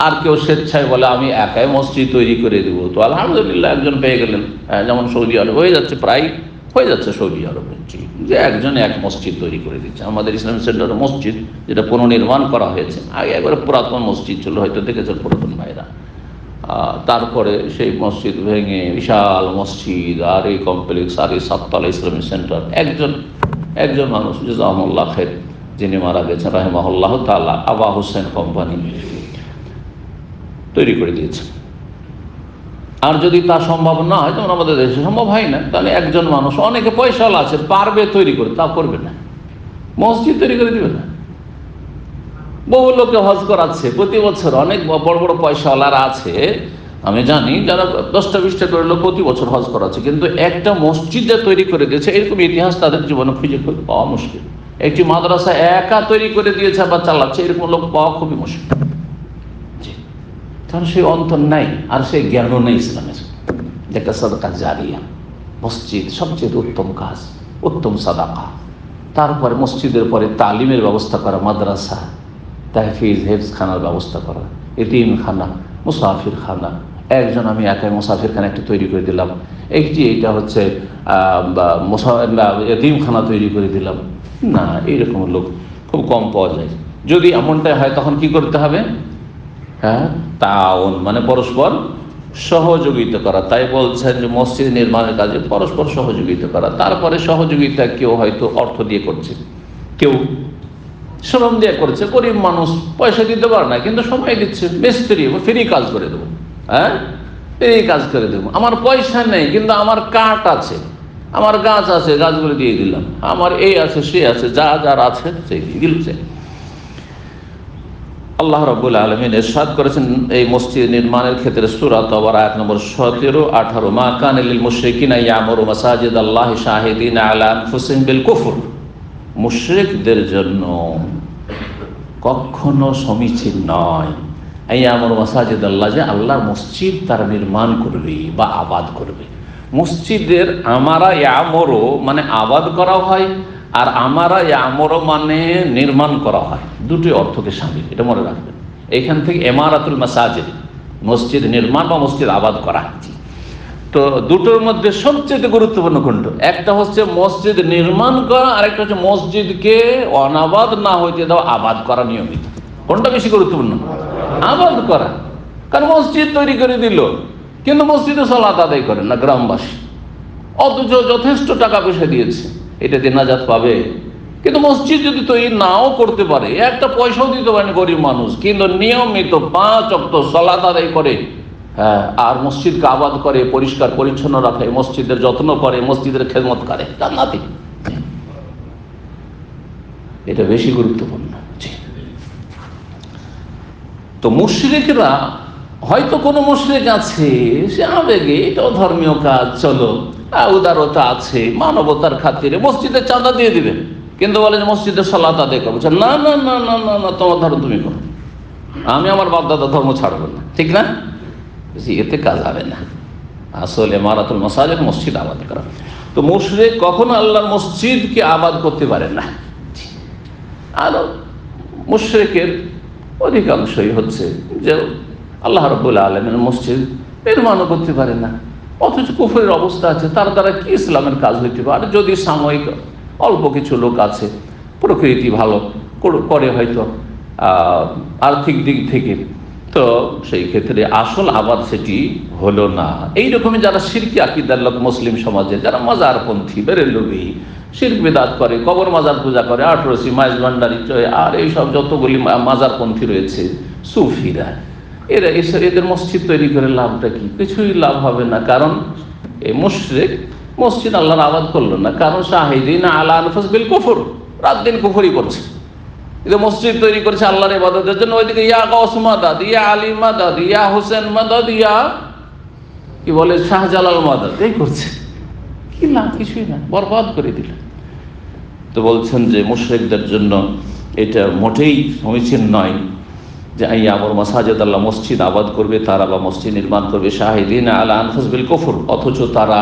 আর কেউ স্বেচ্ছায় বলে আমি একাই মসজিদ তৈরি করে দেবো, তো আলহামদুলিল্লাহ একজন পেয়ে গেলেন। যেমন সৌদি আরব হয়ে যাচ্ছে প্রায় হয়ে যাচ্ছে সৌদি আরবে, যে একজন এক মসজিদ তৈরি করে দিচ্ছে। আমাদের ইসলামিক সেন্টার মসজিদ যেটা পুনর্নির্মাণ করা হয়েছে, আগে একবারে পুরাতন মসজিদ ছিল, হয়তো দেখেছেন পুরাতন ভাইরা, তারপরে সেই মসজিদ ভেঙে বিশাল মসজিদ, আর এই কমপ্লেক্স, আর এই সাততলা ইসলামিক সেন্টার, একজন মানুষ জাযাহুল্লাহ খাইর, যিনি মারা গেছেন রাহিমাহুল্লাহ তাআলা, আবা হোসেন কোম্পানি তৈরি করে দিয়েছে। আর যদি তা সম্ভব না হয়, যেমন আমাদের দেশে সম্ভব হয় না, তাহলে একজন মানুষ, অনেকে পয়সাওয়ালা আছে, পারবে তৈরি করে, তা করবে না, মসজিদ তৈরি করে দিবে না। বহু লোকে হজ করাচ্ছে প্রতি বছর, অনেক বড় বড় পয়সাওয়ালারা আছে আমি জানি, যারা 10টা-20টা করে লোক প্রতি বছর হজ করাচ্ছে, কিন্তু একটা মসজিদ তৈরি করে দিয়েছে, এরকম ইতিহাস তাদের জীবনে খুঁজে পাওয়া মুশকিল। একটি মাদ্রাসা একা তৈরি করে দিয়েছে বা চালাচ্ছে, এরকম লোক পাওয়া খুবই মুশকিল। কারণ সেই অন্তর নাই, আর সেই জ্ঞানও নেই ইসলামের। যেটা সাদাকা জারিয়া, মসজিদ সবচেয়ে উত্তম কাজ, উত্তম সাদাকা। তারপরে মসজিদের পরে তালিমের ব্যবস্থা করা, মাদ্রাসা, তাহফিজ হেফজখানার ব্যবস্থা করা, এতিমখানা, মুসাফির খানা। একজন আমি একাই মুসাফির খানা একটা তৈরি করে দিলাম, এইটা হচ্ছে এতিমখানা তৈরি করে দিলাম না, এইরকম লোক খুব কম পাওয়া যায়। যদি এমনটাই হয়, তখন কি করতে হবে? হ্যাঁ, তাওন, মানে পরস্পর সহযোগিতা করা। তাই বলছেন যে মসজিদ নির্মাণের কাজে পরস্পর সহযোগিতা করা। তারপরে সহযোগিতা কেউ হয়তো অর্থ দিয়ে করছে, কেউ শ্রম দিয়ে করছে, গরিব মানুষ পয়সা দিতে পারে না, কিন্তু সময় দিচ্ছে, মিস্ত্রি ফ্রি কাজ করে দেবো, হ্যাঁ ফ্রি কাজ করে দেবো, আমার পয়সা নেই কিন্তু আমার কাঠ আছে, আমার গাছ আছে, গাছগুলো দিয়ে দিলাম, আমার এই আছে সে আছে, যার আছে সেই দিচ্ছে। আল্লাহ রাব্বুল আলামিন ইরশাদ করেছেন এই মসজিদ নির্মাণের ক্ষেত্রে, সূরা তাওবার আয়াত নম্বর 17-18, মা কানা লিল মুশরিকিনা ইয়ামুরু মাসাজিদাল্লাহি শাহিদিনা আলা আনফুসিহিম বিল কুফর। মুশরিকদের জন্য কখনো সমীচীন নয় ইয়ামুরু মাসাজিদাল্লাহ, যে আল্লাহর মসজিদ তারা নির্মাণ করবে বা আবাদ করবে। মসজিদের আমারা ইয়ামুরু মানে আবাদ করা হয়, আর আমারা ইয়ামুরু মানে নির্মাণ করা হয়, দুটি অর্থকে শামিল, এটা মনে রাখবেন। এখান থেকে ইমারাতুল মাসাজিদ, মসজিদ নির্মাণ বা মসজিদ আবাদ করা। তো দুটোর মধ্যে সবচেয়ে গুরুত্বপূর্ণ কোনটা? একটা হচ্ছে মসজিদ নির্মাণ করা, আর একটা হচ্ছে মসজিদকে অনাবাদ না হইতে দাও, আবাদ করা নিয়মিত। কোনটা বেশি গুরুত্বপূর্ণ? আবাদ করা। কারণ মসজিদ তৈরি করে দিল, কিন্তু মসজিদে সালাত আদায় করেন না গ্রামবাসী, অথচ যথেষ্ট টাকা পয়সা দিয়েছে, এটা দিয়ে নাজাত পাবে। কিন্তু মসজিদ যদি তৈরি নাও করতে পারে, একটা পয়সাও দিতে পারেন গরিব মানুষ, কিন্তু নিয়মিত 5 ওয়াক্ত সালাত আদায় করে, হ্যাঁ, আর মসজিদকে আবাদ করে, পরিষ্কার পরিচ্ছন্ন রাখে, মসজিদের যত্ন করে, মসজিদের খেদমত করে, জান্নাতি। এটা বেশি গুরুত্বপূর্ণ। তো মুশরিকরা, হয়তো কোনো মুশরিক আছে সে আবেগে, এটাও ধর্মীয় কাজ, চলো উদারতা আছে, মানবতার খাতিরে মসজিদে চাঁদা দিয়ে দিবে, কিন্তু বলে যে মসজিদে সালাত আদায় করবো, না না না না না না, তোমার ধর্ম তুমি করো, আমি আমার বাপদাদা ধর্ম ছাড়বো না, ঠিক না? এতে কাজ হবে না। আসলে ইমারাতুল মাসাজিদ, মসজিদ আবাদ করা। তো মুশরিক কখনো আল্লাহর মসজিদকে আবাদ করতে পারে না। আর মুশরিকের অধিকাংশই হচ্ছে যে আল্লাহ রাব্বুল আলামিনের মসজিদ নির্মাণও করতে পারে না, অথচ কুফরের অবস্থা আছে, তার দ্বারা কি ইসলামের কাজ হইতে পারে? যদি সাময়িক অল্প কিছু লোক আছে, প্রকৃতি ভালো করে, হয়তো আর্থিক দিক থেকে, তো সেই ক্ষেত্রে আসল আবাদ সেটি হলো না। এইরকমই যারা শিরকি আকীদার লোক মুসলিম সমাজে, যারা মাজারপন্থী, বেরেলভী, শিরক বিদআত করে, কবর মাজার পূজা করে, আটরসি, মাইজ ভান্ডারি, আর এইসব যতগুলি মাজারপন্থী রয়েছে, সুফিরা, এদের মসজিদ তৈরি করে লাভটা কি? কিছুই লাভ হবে না। কারণ এই মুশরিক মসজিদ আল্লাহর আবাদ করলো না, কারণ শাহিদিনা আলা আনফুসিহিম বিল কুফর, রাত দিন কুফরি করছে। কিন্তু মসজিদ তৈরি করেছে আল্লাহর ইবাদতের জন্য, ওইদিকে ইয়া গাউস মাদাদ, ইয়া আলী মাদাদ, ইয়া হোসেন মাদাদ, ইয়া কি বলে শাহজালাল মাদাদ, এই করছে। কি লাভ? কিছুই না, বরবাদ করে দিল। তো বলছেন যে মুশরিকদের জন্য এটা মোটেই সমীচীন নয় যে ইয়ামুরু মাসাজিদাল্লাহ, মসজিদ আবাদ করবে তারা বা মসজিদ নির্মাণ করবে শাহিদিনা আলা আনফুসিহিম বিল কুফর, অথচ তারা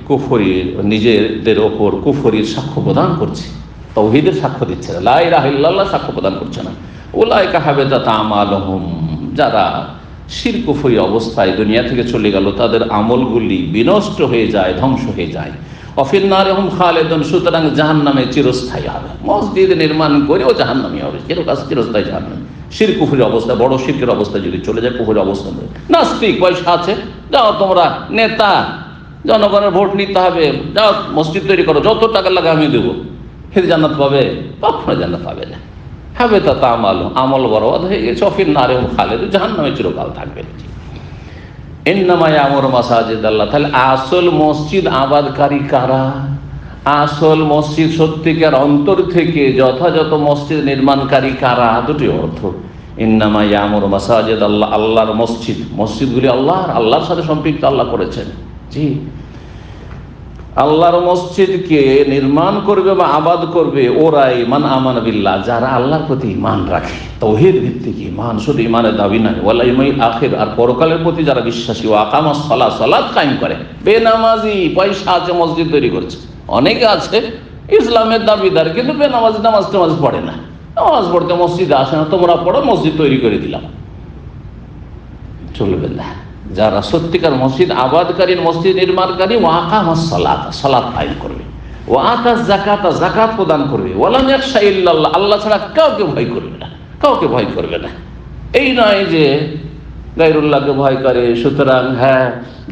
কুফরির, নিজেদের ওপর কুফরির সাক্ষ্য প্রদান করছে, তাওহীদের সাক্ষ্য দিচ্ছে না, লা ইলাহা ইল্লাল্লাহ সাক্ষ্য প্রদান করছে না। উলাইকা হাবিতাত আমালুহুম, যারা শিরক কুফরি অবস্থায় দুনিয়া থেকে চলে গেল, তাদের আমলগুলি বিনষ্ট হয়ে যায়, ধ্বংস হয়ে যায়। অফিল নারহুম খালিদুন, সুতরাং জাহান্নামে চিরস্থায়ী হবে। মসজিদ নির্মাণ করেও জাহান্নামী হবে, চিরস্থায়ী জাহান্নামী। শিরক কুফরি অবস্থা, বড় শিরকের অবস্থা যদি চলে যায়, কুফরি অবস্থা নেই। নাস্তিক, পয়সা আছে, যাও তোমরা নেতা, জনগণের ভোট নিতে হবে, যাও মসজিদ তৈরি করো, যত টাকা লাগে আমি দেবো, ফির জান্নাত পাবে? কখনো জান্নাত পাবে না। হবে তা আমল বরবাদ হয়ে গেছে। অফিল নারহুম খালিদুন, জাহান্নামে চিরকাল থাকবে। ইন্নামা ইয়ামুরু মাসাজিদাল্লাহ, তাহলে আসল মসজিদ আবাদকারী কারা? আসল মসজিদ সত্যিকার অন্তর থেকে যথাযথ মসজিদ নির্মাণকারী কারা? দুটি অর্থ। ইন্নামা ইয়ামুরু মাসাজিদাল্লাহ, আল্লাহর মসজিদ, মসজিদগুলি আল্লাহর সাথে সম্পৃক্ত আল্লাহ করেছেন। জি, আল্লাহর মসজিদকে নির্মাণ করবে বা আবাদ করবে ওরাই মান আমানা বিল্লাহ, যারা আল্লাহর প্রতি ঈমান রাখে, তাওহীদ ভিত্তিক ঈমান, শুধু ঈমানের দাবি নয়, ওয়াল ইয়াউমিল আখির, আর পরকালের প্রতি যারা বিশ্বাসী, ওয়া আকামাস সালাত, সালাত কায়েম করে। বেনামাজি, পয়সা আছে, মসজিদ তৈরি করেছে। অনেকে আছে ইসলামের দাবিদার, কিন্তু বেনামাজি, নামাজ পড়ে না, নামাজ পড়তে মসজিদে আসে না, তোমরা পড়ো, মসজিদ তৈরি করে দিলাম, চলবে না। যারা সত্যিকার মসজিদ আবাদকারী, মসজিদ নির্মাণকারী, ওয়াকামাস সালাত, সালাত কায়েম করবে, ওয়াতাজ যাকাত, যাকাত প্রদান করবে, ওয়ালাম ইয়াখশা ইল্লাল্লাহ, আল্লাহ ছাড়া কাউকে ভয় করবে না, কাউকে ভয় করবে না। এই নয় যে গায়রুল্লাহকে ভয় করে, সুতরাং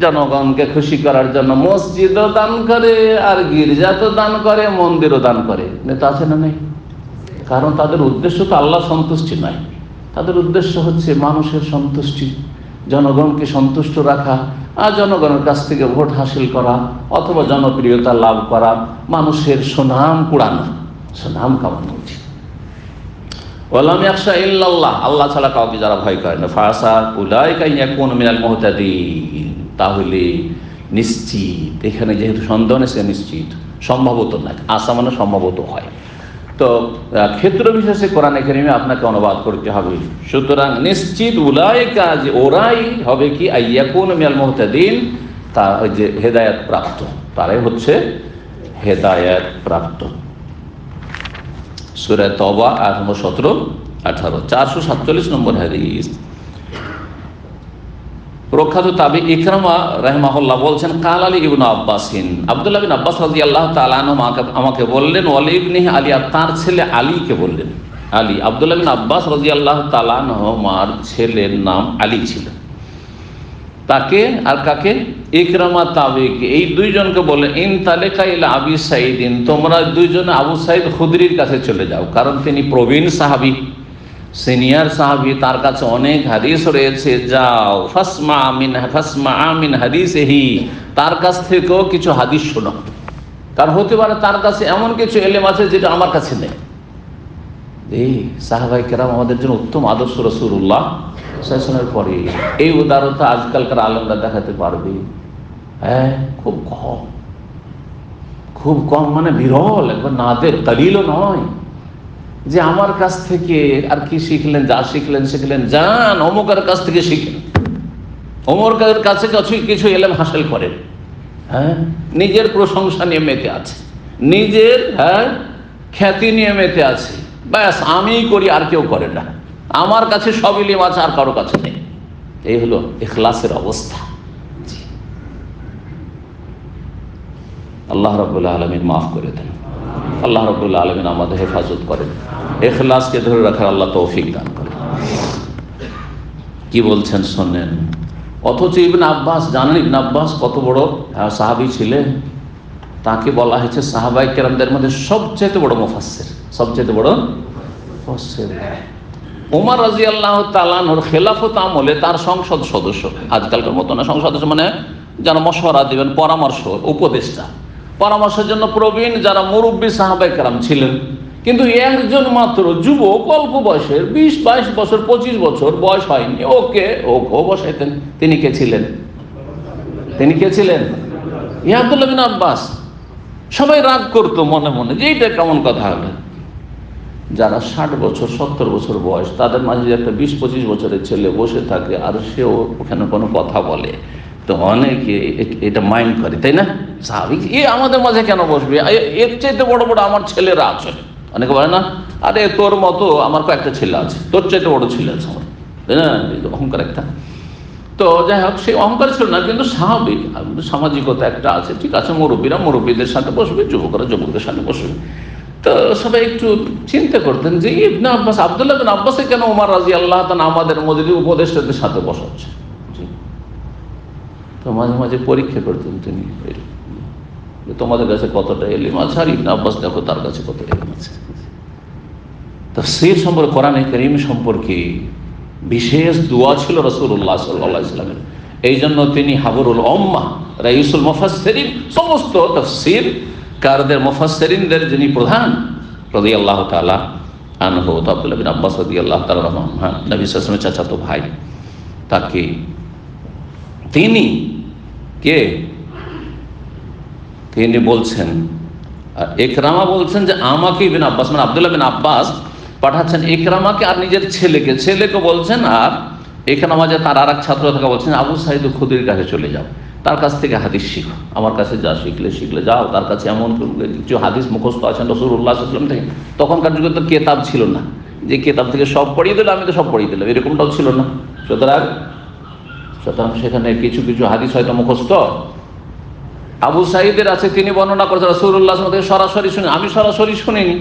জনগণকে খুশি করার জন্য মসজিদও দান করে, আর গির্জা তো দান করে, মন্দিরও দান করে। নেতা আছে না নেই? কারণ তাদের উদ্দেশ্য তো আল্লাহ সন্তুষ্টি নয়, তাদের উদ্দেশ্য হচ্ছে মানুষের সন্তুষ্টি, জনগণকে সন্তুষ্ট রাখা, আর জনগণের কাছ থেকে ভোট হাসিল করা, অথবা জনপ্রিয়তা লাভ করা, মানুষের সুনাম কুড়ানো, সুনাম কামানো উচিত। ওয়ালাম ইয়াখশা ইল্লাল্লাহ, আল্লাহ ছাড়া কাউকে যারা ভয় করে না, ফাসা উলাইকা ইয়াকুনু মিনাল মুহতাদিন, তাহলে নিশ্চিত, এখানে যেহেতু সন্দেহ নেই, সে নিশ্চিত, সম্ভবত না, আশা মানে সম্ভবত হয়। তো ক্ষেত্র বিশেষে কোরআনে কারিমে আপনাকে অনুবাদ করতে হবে। সুতরাং নিশ্চিত উলাইকা, যে ওরাই হবে কি, ইয়াকুনু মিনাল মুহতাদিন, তা যে হেদায়েত প্রাপ্ত, তারাই হচ্ছে হেদায়েত প্রাপ্ত। সূরা তওবা আয়াত নম্বর 17-18, 447 নম্বর হাদিস। প্রখ্যাত তাবি ইকরামা রাহিমাহুল্লাহ বলছেন, কাল আলী ইবনে আব্বাসিন, আব্দুল্লাহ বিন আব্বাস রাদিয়াল্লাহু তাআলা আনহু আমাকে বললেন, ওয়ালি ইবনিহি আলী, তার ছেলে আলীকে বললেন। আলী, আব্দুল্লাহ বিন আব্বাস রাদিয়াল্লাহু তাআলা আনহুমার ছেলের নাম আলী ছিল। তাকে আর কাকে? ইকরামা তাবিকে, এই দুইজনকে বললেন, ইনতালিকা ইলা আবি সাঈদিন, তোমরা দুইজনে আবু সাঈদ খুদরির কাছে চলে যাও, কারণ তিনি প্রবীণ সাহাবী, সিনিয়র সাহাবী, তার কাছে অনেক হাদিস রয়েছে। যাও, ফাসমা মিন হাদিসিহি, তার কাছ থেকেও কিছু হাদিস শোনো, কারণ হতে পারে তার কাছে এমন কিছু এলেম আছে যেটা আমার কাছে নেই। এই সাহাবায়ে কেরাম আমাদের জন্য উত্তম আদর্শ। রাসূলুল্লাহ সাল্লাল্লাহু আলাইহি পরে এই উদারতা আজকালকার আলেমরা দেখাতে পারবে? খুব কম, মানে বিরল, একবার নাদের, কালিলও নয়, যে আমার কাছ থেকে আর কি শিখলেন, যা শিখলেন যান অমুকের কাছ থেকে শিখেন, অমুকের কাছে কিছু এলেম হাসিল করেন, নিজের প্রশংসা নিয়ে মেতে আছে, নিজের খ্যাতি নিয়ে মেতে আছে, ব্যাস আমি করি, আর কেউ করে না, আমার কাছে সব ইলম আছে, আর কারো কাছে নেই। এই হলো ইখলাসের অবস্থা। আল্লাহ রাব্বুল আলামিন মাফ করে দেন, আল্লাহ রাব্বুল আলামিন আমাদের হেফাজত করেন, ইখলাসকে ধরে রাখার আল্লাহ তৌফিক দান করেন। কি বলছেন শোনেন। অথচ ইবনে আব্বাস, জানেন ইবনে আব্বাস কত বড় সাহাবী ছিলেন? তাকে বলা হয়েছে সাহাবায়ে কেরামদের মধ্যে সবচেয়ে বড় মুফাসসির, সবচেয়ে বড় মুফাসসির। ওমর রাদিয়াল্লাহু তাআলা আনহুর খেলাফত আমলে তার সংসদ সদস্য, আজকালকার মতো না, সংসদ সদস্য মানে যারা মশওয়ারা দিবেন, পরামর্শ, উপদেষ্টা, পরামর্শের জন্য প্রবীণ যারা মুরব্বী সাহাবায়ে কেরাম ছিলেন, কিন্তু একজন মাত্র যুবক, অল্প বয়সের, 20-22 বছর, 25 বছর বয়স হয়নি, ওকেও বসাইতেন। তিনি কে ছিলেন? আব্দুল্লাহ বিন আব্বাস। সবাই রাগ করতো মনে মনে যে এইটা কেমন কথা হলো। যারা 60 বছর 70 বছর বয়স, তাদের মাঝে একটা 20-25 বছরের ছেলে বসে থাকে, আর সেও ওখানে কোনো কথা বলে, তো অনেকে এটা মাইন্ড করে, তাই না? স্বাভাবিক, আমাদের মাঝে কেন বসবে, এর চাইতে বড় বড় আমার ছেলেরা আছে। অনেকে বলে না, আরে তোর মতো আমার কয়েকটা ছেলে আছে, তোর চাইতে বড় ছেলে আছে আমার, তাই না? অহংকার একটা। তো যাই হোক, সেই অহংকার ছিল না, কিন্তু স্বাভাবিক সামাজিকতা একটা আছে, ঠিক আছে, মুরব্বীরা মুরব্বীদের সাথে বসবে, যুবকরা যুবকদের সাথে বসবে। তো সবাই একটু চিন্তা করতেন যে ইবনে আব্বাস, আব্দুল্লাহ বিন আব্বাসে কেন ওমর রাদিয়াল্লাহু তাআলা আমাদের মজলিসে উপদেষ্টাদের সাথে বসাচ্ছে। তো মাঝে মাঝে পরীক্ষা করতেন তিনি, তোমাদের কাছে কতটা ইলম আছে, আর ইবনে আব্বাস দেখো তার কাছে কত ইলম আছে। তাফসীর সম্পর্কে, কোরআনে কারীম সম্পর্কে বিশেষ দোয়া ছিল রাসূলুল্লাহ সাল্লাল্লাহু আলাইহি ওয়াসাল্লামের। এই জন্য তিনি হাবরুল উম্মাহ, রাইসুল মুফাসসিরিন, সমস্ত তাফসীর কারদের মুফাসসিরিনদের যিনি প্রধান রাদিয়াল্লাহু তাআলা আনহু, আব্দুল্লাহ বিন আব্বাস রাদিয়াল্লাহু তাআলা আনহু, নবী সাল্লাল্লাহু আলাইহি ওয়াসাল্লামের চাচাতো ভাই, তাকে তিনি বলছেন, ইকরামা বলছেন যে আমাকে ইবনে আব্বাস, মানে আব্দুল্লাহ বিন আব্বাস পাঠাচ্ছেন ইকরামাকে আর নিজের ছেলেকে বলছেন, আর ইকরামা যে তার আর এক ছাত্র থাকা বলছেন আবু সাঈদ খুদরির কাছে চলে যাও, তার কাছ থেকে হাদিস শিখো, আমার কাছে যা শিখলে যাও, তার কাছে এমন কিছু হাদিস মুখস্থ আছেন রাসূলুল্লাহ সাল্লাল্লাহু আলাইহি ওয়াসাল্লাম থেকে। তখনকার যুগে তো কেতাব ছিল না, যে কেতাব থেকে সব পড়িয়ে দিল, আমি তো সব পড়িয়ে দিলাম, এরকমটাও ছিল না। সুতরাং সেখানে কিছু কিছু হাদিস হয়তো মুখস্থ আবু সাঈদের আছে, তিনি বর্ণনা করেছেন রাসূলুল্লাহ সাল্লাল্লাহু আলাইহি ওয়াসাল্লাম সরাসরি শুনে, আমি সরাসরি শুনিনি,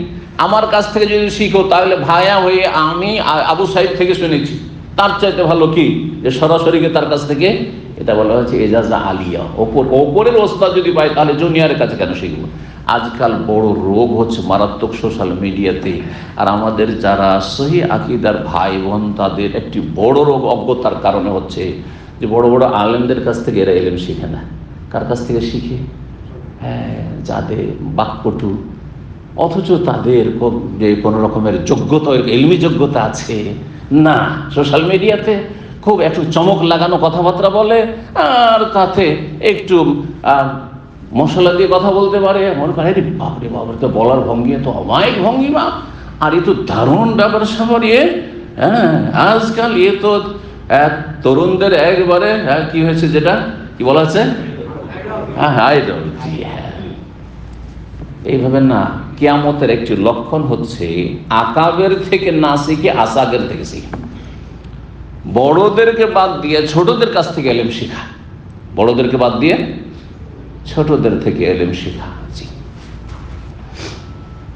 আমার কাছ থেকে যদি শিখো তাহলে ভায়া হয়ে আমি আবু সাঈদ থেকে শুনেছি, তার চাইতে ভালো কি যে সরাসরি তার কাছ থেকে। এটা বলা হয়েছে এজাজা আলিয়া, ওপরের ওস্তাদ যদি পাই তাহলে জুনিয়রের কাছে কেন শিখবো। আজকাল বড় রোগ হচ্ছে মারাত্মক সোশ্যাল মিডিয়াতে, আর আমাদের যারা সহি আকীদার ভাই বোন তাদের একটি বড় রোগ অজ্ঞতার কারণে হচ্ছে যে বড় বড় আলেমদের কাছ থেকে এরা ইলম শিখে না। কার কাছ থেকে শিখে? হ্যাঁ, যাদের বাকপটু, অথচ তাদের যে কোনো রকমের যোগ্যতা, ইলমি যোগ্যতা আছে না, সোশ্যাল মিডিয়াতে খুব একটু চমক লাগানো কথাবার্তা বলে, আর তাতে একটু মশলা দিয়ে কথা বলতে পারে, মনে করে বাপরে বাপরে, তো বলার ভঙ্গি তো অমায়িক ভঙ্গিমা, আর এ তো দারুণ ব্যাপার স্যাপার। হ্যাঁ, আজকাল তো তরুণদের একবারে কি হয়েছে, যেটা কি বলা আছে, আইডল। এইভাবে না, কিয়ামতের একটি লক্ষণ হচ্ছে আকাবের থেকে না শিখে আসাগের থেকে শিখে, বড়দেরকে বাদ দিয়ে ছোটদের কাছ থেকে ইলম শেখা, বড়দেরকে বাদ দিয়ে ছোটদের থেকে ইলম শেখা।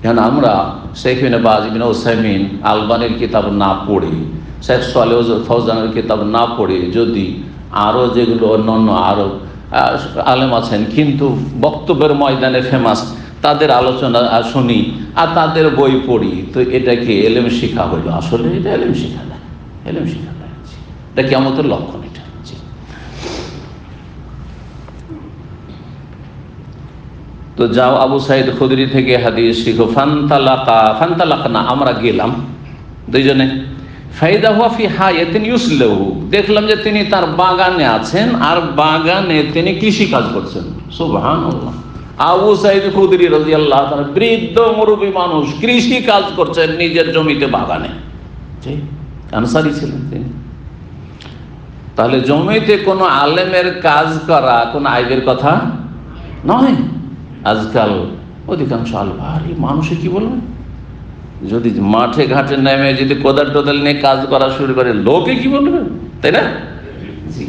যেমন আমরা শেখ ইবনে বাজ, ইবনে উসাইমিন, আলবানির কিতাব না পড়ে, শেখ সালেহ ফৌজানের কিতাব না পড়ে, যদি আরও যেগুলো অন্যান্য আরও আলেম আছেন কিন্তু বক্তব্যের ময়দানে ফেমাস, তাদের আলোচনা শুনি আর তাদের বই পড়ি, তো এটাকে ইলম শিখা হইল? আসলে এটা ইলম শিখা না, ইলম শিখা না, এটা কিয়ামতের লক্ষণ। এটা তো যাও আবু সাঈদ খুদরি থেকে হাদিস শিখো। ফান্তালাকা, আমরা গেলাম দুইজনে। ফাইদা হুয়া ফি হায়াতিন ইউসলিহু, দেখলাম যে তিনি তার বাগানে আছেন, আর বাগানে তিনি কৃষি কাজ করছেন। সুবহানাল্লাহ, আবু সাঈদ খুদরি রাদিয়াল্লাহু তাআলা, বৃদ্ধ মুরব্বী মানুষ, কৃষি কাজ করছেন নিজের জমিতে, বাগানে। আনসারী ছিলেন তিনি। তাহলে জমিতে কোনো আলেমের কাজ করা কোনো আইবের কথা নয়। আজকাল অধিকাংশ আলভারি মানুষে কি বলবে, যদি মাঠে ঘাটে নেমে যদি কোদাল টোদাল নিয়ে কাজ করা শুরু করে, লোকে কি বলবে, তাই না? জি,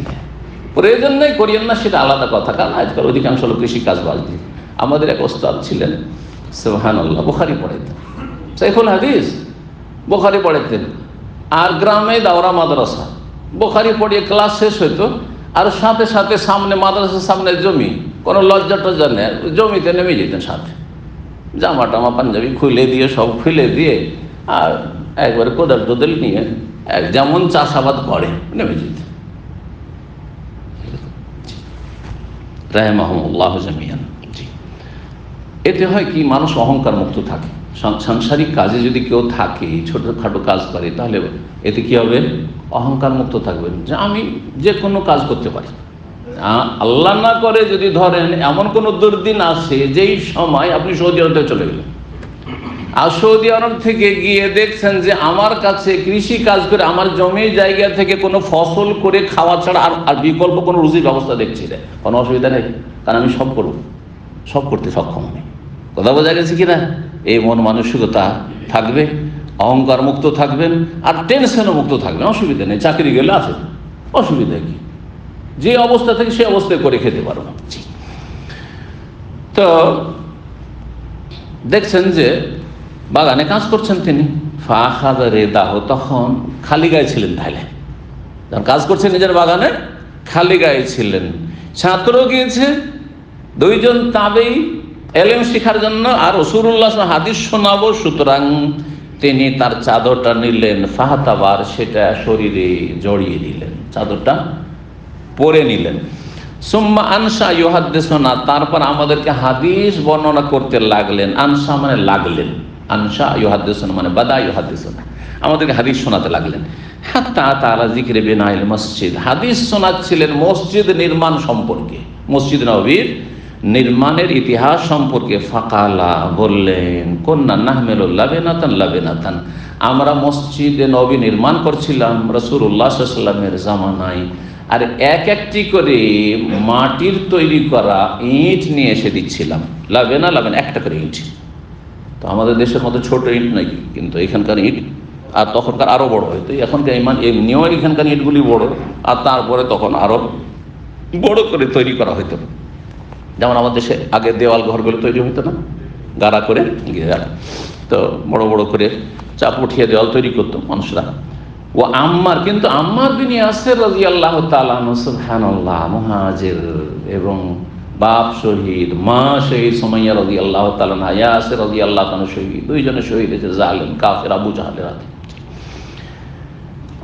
প্রয়োজন নেই, করিয়েন না, সেটা আলাদা কথা। কারণ আজকাল অধিকাংশ লোক কৃষি কাজ বাজ দিয়ে। আমাদের এক ওস্তাদ ছিলেন, সুবহানাল্লাহ, বুখারী পড়াইতেন, শাইখুল হাদিস, বুখারী পড়াইতেন, আর গ্রামে দাওরা মাদ্রাসা, বুখারী পড়িয়ে ক্লাস শেষ হইতো, আর সাথে সাথে সামনে মাদ্রাসার সামনে জমি, কোনো লজ্জা টজ্জা নেই, জমিতে নেমে যেতেন, সাথে জামা টামা পাঞ্জাবি খুলে দিয়ে, সব খুলে দিয়ে, আর একবারে কোদাল টোদাল নিয়ে যেমন চাষাবাদ করে নেমে যেতেন। রাহিমাহুমুল্লাহ জামিয়ান। জি, এতে হয় কি, মানুষ অহংকার মুক্ত থাকে। সাংসারিক কাজে যদি কেউ থাকে, ছোটখাটো কাজ করে, তাহলে এতে কি হবে, অহংকার মুক্ত থাকবেন যে আমি যে কোনো কাজ করতে পারি। আল্লাহ না করে যদি ধরেন এমন কোনো দুর্দিন আসে যেই সময় আপনি সৌদি আরবে চলে গেলেন, আর সৌদি আরব থেকে গিয়ে দেখছেন যে আমার কাছে কৃষি কাজ করে আমার জমি জায়গা থেকে কোনো ফসল করে খাওয়া ছাড়া আর বিকল্প কোনো রুজির ব্যবস্থা দেখছি না, কোনো অসুবিধা নেই, কারণ আমি সব করব, সব করতে সক্ষম আমি। কথা বোঝা গেছে কিনা? এই মন মানসিকতা থাকবে, অহংকার মুক্ত থাকবেন, আর টেনশনও মুক্ত থাকবেন, অসুবিধা নেই। চাকরি গেলে আছে, অসুবিধা কি, যে অবস্থা থেকে সে অবস্থায় করে খেতে পারবো। তো দেখছেন যে বাগানে কাজ করছেন তিনি, ফাখাযা রিদাহু, তখন খালি গায়ে ছিলেন। তাহলে যখন কাজ করছেন নিজের বাগানে খালি গায়ে ছিলেন। ছাত্র গিয়েছে, দুইজন তাবেঈ এলেম শিখার জন্য, আর রাসূলুল্লাহ হাদিস শোনাবো, সুতরাং তিনি তার চাদরটা নিলেন, ফাহাতাবার, সেটা শরীরে জড়িয়ে দিলেন, চাদরটা পরে নিলেন। সুম্মা আনসা ইউহাদ্দিসুনা, তারপর আমাদেরকে হাদিস বর্ণনা করতে লাগলেন। আনসা মানে লাগলেন, আনসা ইউহাদ্দিসুনা মানে বাদা ইউহাদ্দিসুনা, আমাদেরকে হাদিস শোনাতে লাগলেন। হাত্তা তাআলা যিকরে বিনাইল মসজিদ, হাদিস শোনাচ্ছিলেন মসজিদ নির্মাণ সম্পর্কে, মসজিদ নববীর নির্মাণের ইতিহাস সম্পর্কে। ফাকালা, বললেন, কন্না নাহমেলু লাবেনাতান লাবেনাতান, আমরা মসজিদে নবী নির্মাণ করছিলাম রাসূলুল্লাহ সাল্লাল্লাহু আলাইহি ওয়াসাল্লামের জামানায়, আর এক একটি করে মাটির তৈরি করা ইট নিয়ে এসে দিচ্ছিলাম। লাবেনা লাবেনা, একটা করে ইট। তো আমাদের দেশের মতো ছোট ইট নাকি, কিন্তু এখানকার ইট, আর তখনকার আরো বড় হয়তো, এখনকার এমনিও এখানকার ইটগুলি বড়, আর তারপরে তখন আরো বড় করে তৈরি করা হইতো। যেমন আমাদের দেশে আগে দেওয়াল ঘরগুলো তৈরি হইতো না, গাড়া করে, তো বড় বড় করে চাপ উঠিয়ে দেওয়াল তৈরি করতো মানুষরা। ও আম্মার, কিন্তু আম্মার বিন ইয়াসির রাদিয়াল্লাহু তাআলা আনহু, সুবহানাল্লাহ, মুহাজির এবং বাপ শহীদ, মা শহীদ সুমাইয়া রাদিয়াল্লাহু তাআলা আনহা, ইয়াসির রাদিয়াল্লাহু তাআলা শহীদ, দুইজনে শহীদ হয়েছে জালেম কাফের আবু জাহলের হাতে।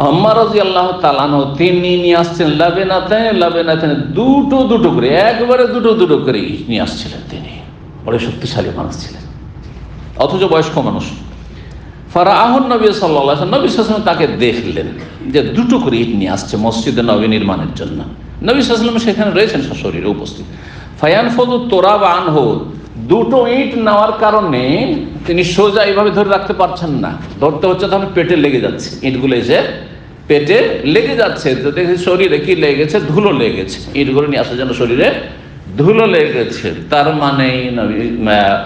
আম্মার রাদিয়াল্লাহু তাআলা আনহু তিনি নিয়ে আসছেন লাবেনাতান লাবেনাতান, দুটো দুটো করে, একবারে দুটো দুটো করে নিয়ে আসছিলেন। তিনি বড় শক্তিশালী মানুষ ছিলেন, অথচ বয়স্ক মানুষ। ফারাআহুন নবী সাল্লাল্লাহু আলাইহি ওয়াসাল্লাম, নবী সাল্লাল্লাহু আলাইহি ওয়াসাল্লাম তাকে দেখলেন যে দুটো করে ইট নিয়ে আসছে মসজিদে নবী নির্মাণের জন্য। নবী সাল্লাল্লাহু আলাইহি ওয়াসাল্লাম সেখানে রয়েছেন, শরীরে উপস্থিত। ফায়ানফুযু তুরাব আনহু, দুটো ইট নেওয়ার কারণে তিনি সোজা এইভাবে ধরে রাখতে পারছেন না, ধরতে হচ্ছে, তখন পেটে লেগে যাচ্ছে, ইটগুলো এসে পেটে লেগে যাচ্ছে। তো দেখি শরীরে কি লেগেছে, ধুলো লেগেছে, ইটগুলো নিয়ে আসার জন্য শরীরে ধুলো লেগেছে। তার মানে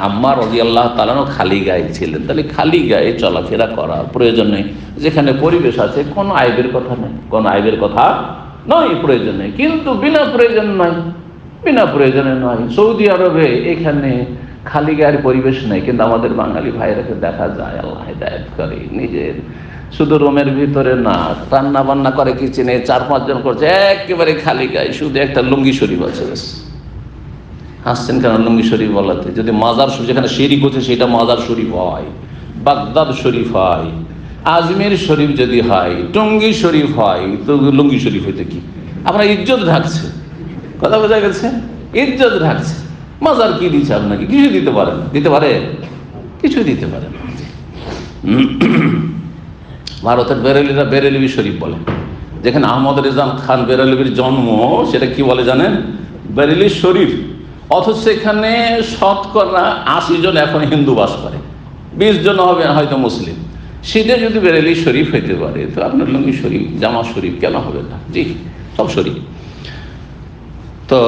আম্মার রাদিয়াল্লাহু তাআলা খালি গায়ে ছিলেন। তাহলে খালি গায়ে চলাফেরা করার প্রয়োজন নেই, যেখানে পরিবেশ আছে, কোনো আইবের কথা নেই, কোনো আইবের কথা নয়, প্রয়োজন নেই। কিন্তু বিনা প্রয়োজন নয়, বিনা প্রয়োজনে নয়। সৌদি আরবে এখানে খালি গায়ের পরিবেশ নেই, কিন্তু আমাদের বাঙালি ভাইরাকে দেখা যায়, আল্লাহ হিদায়াত করে, নিজের শুধু রুমের ভিতরে না, রান্না বান্না করে কিচেনে 4-5 জন করছে, একেবারে খালি গায়ে, শুধু একটা লুঙ্গি শরীফ আছে। হাসছেন কেন লুঙ্গি শরীফ বলাতে? যদি মাজার শরীফ, যেখানে শিরিক হচ্ছে সেটা মাজার শরীফ হয়, বাগদাদ শরীফ হয়, আজমির শরীফ যদি হয়, টঙ্গী শরীফ হয়, তো লুঙ্গি শরীফ হইতে কি আপনার ইজ্জত ঢাকছে, কথা বোঝা গেছে? ইজ্জত ঢাকছে। মাজার কি দিচ্ছে আপনাকে? কিছু দিতে পারে না, দিতে পারে? কিছু দিতে পারে না। ভারতের বেরেলিরা বেরেলভি শরীফ বলে, যেখানে আহমদ রেজা খান বেরেলভির জন্ম, সেটা কি বলে জানেন? বেরেলি শরীফ। অথচ সেখানে শতকরা 80 জন এখন হিন্দু বাস করে, 20 জন হবে হয়তো মুসলিম। সেটা যদি বেরেলি শরীফ হইতে পারে, তো আপনার লুঙ্গি শরীফ, জামা শরীফ কেন হবে না? জি, সব শরীফ। তো